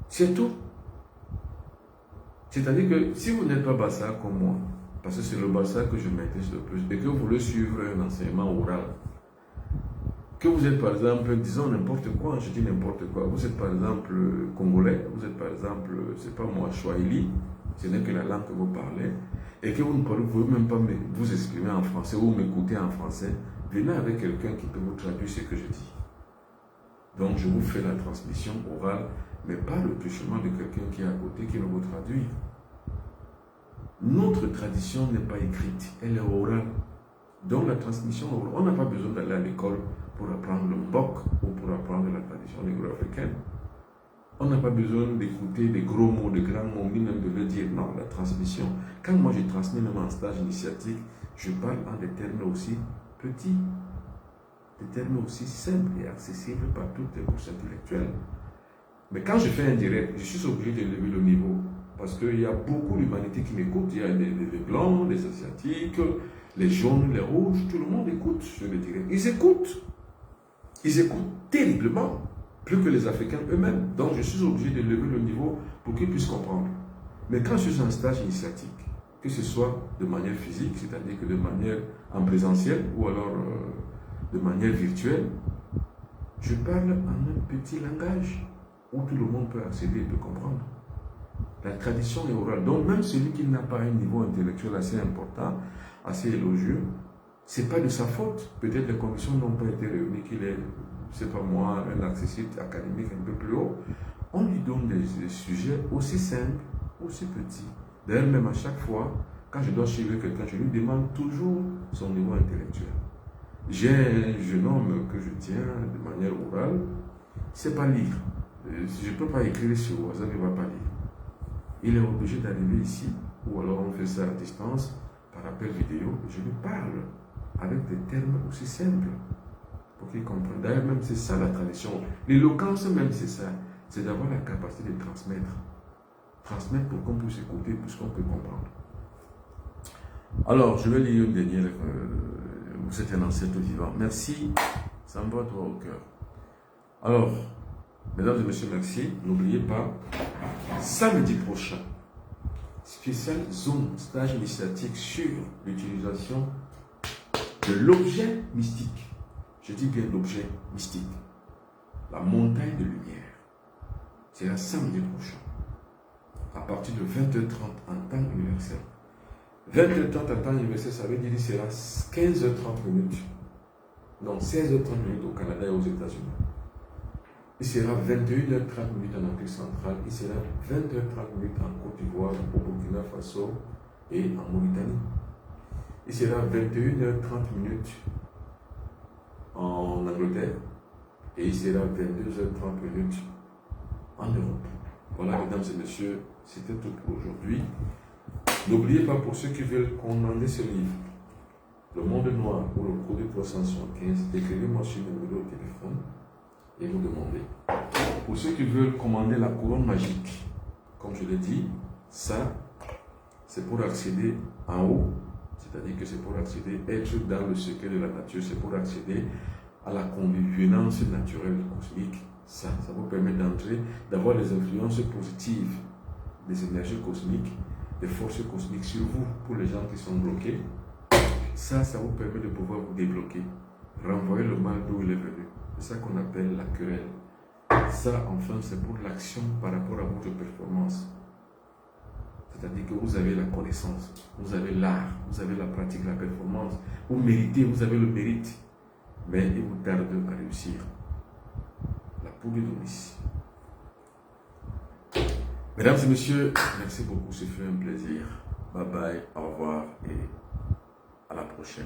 S1: C'est tout. C'est-à-dire que si vous n'êtes pas Bassar comme moi, parce que c'est le Bassar que je maîtrise le plus, et que vous voulez suivre un enseignement oral, que vous êtes par exemple, disons n'importe quoi, je dis n'importe quoi, vous êtes par exemple congolais, vous êtes par exemple, c'est pas moi, Swahili, ce n'est que la langue que vous parlez, et que vous ne pouvez même pas vous exprimer en français ou m'écouter en français, venez avec quelqu'un qui peut vous traduire ce que je dis. Donc je vous fais la transmission orale, mais pas le truchement de quelqu'un qui est à côté qui va vous traduire. Notre tradition n'est pas écrite, elle est orale. Donc la transmission orale, on n'a pas besoin d'aller à l'école pour apprendre le mbok ou pour apprendre la tradition négro-africaine. On n'a pas besoin d'écouter des gros mots, de grands mots, ni même de le dire. Non, la transmission. Quand moi je transmets même en stage initiatique, je parle en des termes aussi petits, des termes aussi simples et accessibles par toutes les couches intellectuelles. Mais quand je fais un direct, je suis obligé de lever le niveau. Parce qu'il y a beaucoup d'humanité qui m'écoute. Il y a les blancs, les asiatiques, les jaunes, les rouges. Tout le monde écoute sur le direct. Ils écoutent. Ils écoutent terriblement. Plus que les Africains eux-mêmes. Donc je suis obligé de lever le niveau pour qu'ils puissent comprendre. Mais quand je suis en stage initiatique, que ce soit de manière physique, c'est-à-dire que de manière en présentiel ou alors de manière virtuelle, je parle en un petit langage où tout le monde peut accéder et peut comprendre. La tradition est orale. Donc même celui qui n'a pas un niveau intellectuel assez important, assez élogieux, ce n'est pas de sa faute. Peut-être les conditions n'ont pas été réunies, qu'il est, c'est pas moi, un accessible académique un peu plus haut. On lui donne des sujets aussi simples, aussi petits. D'ailleurs, même à chaque fois, quand je dois suivre quelqu'un, je lui demande toujours son niveau intellectuel. J'ai un jeune homme que je tiens de manière orale, il ne sait pas lire. Je ne peux pas écrire sur WhatsApp, il ne va pas lire. Il est obligé d'arriver ici, ou alors on fait ça à distance, par appel vidéo, je lui parle avec des termes aussi simples pour qu'il comprenne. D'ailleurs, même c'est ça la tradition. L'éloquence même, c'est ça. C'est d'avoir la capacité de transmettre. Transmettre pour qu'on puisse écouter, pour qu'on puisse comprendre. Alors, je vais lire une dernière. Vous êtes un ancêtre vivant. Merci. Ça me va droit au cœur. Alors, mesdames et messieurs, merci. N'oubliez pas, samedi prochain, spécial zone stage initiatique sur l'utilisation de l'objet mystique. Je dis bien l'objet mystique. La montagne de lumière. C'est la samedi prochain. À partir de 20h30 en temps universel. 20h30 en temps universel, ça veut dire qu'il sera 15h30 minutes. Donc 16h30 minutes au Canada et aux États-Unis. Il sera 21h30 minutes en Afrique centrale. Il sera 20h30 minutes en Côte d'Ivoire, au Burkina Faso et en Mauritanie. Il sera 21h30 minutes en Angleterre. Et il sera 22h30 minutes en Europe. Voilà, mesdames et messieurs, c'était tout pour aujourd'hui. N'oubliez pas, pour ceux qui veulent commander ce livre, Le Monde Noir ou le produit 375, écrivez-moi sur le numéro de téléphone et vous demandez. Pour ceux qui veulent commander la couronne magique, comme je l'ai dit, ça c'est pour accéder en haut, c'est-à-dire que c'est pour accéder, être dans le secret de la nature, c'est pour accéder à la convenance naturelle cosmique. Ça vous permet d'entrer, d'avoir des influences positives des énergies cosmiques, des forces cosmiques sur vous, pour les gens qui sont bloqués. Ça vous permet de pouvoir vous débloquer, renvoyer le mal d'où il est venu. C'est ça qu'on appelle la querelle. Ça, enfin, c'est pour l'action par rapport à votre performance. C'est-à-dire que vous avez la connaissance, vous avez l'art, vous avez la pratique, la performance, vous méritez, vous avez le mérite, mais il vous tarde à réussir. La poule d'Onis. Mesdames et messieurs, merci beaucoup, ce fut un plaisir. Bye bye, au revoir et à la prochaine.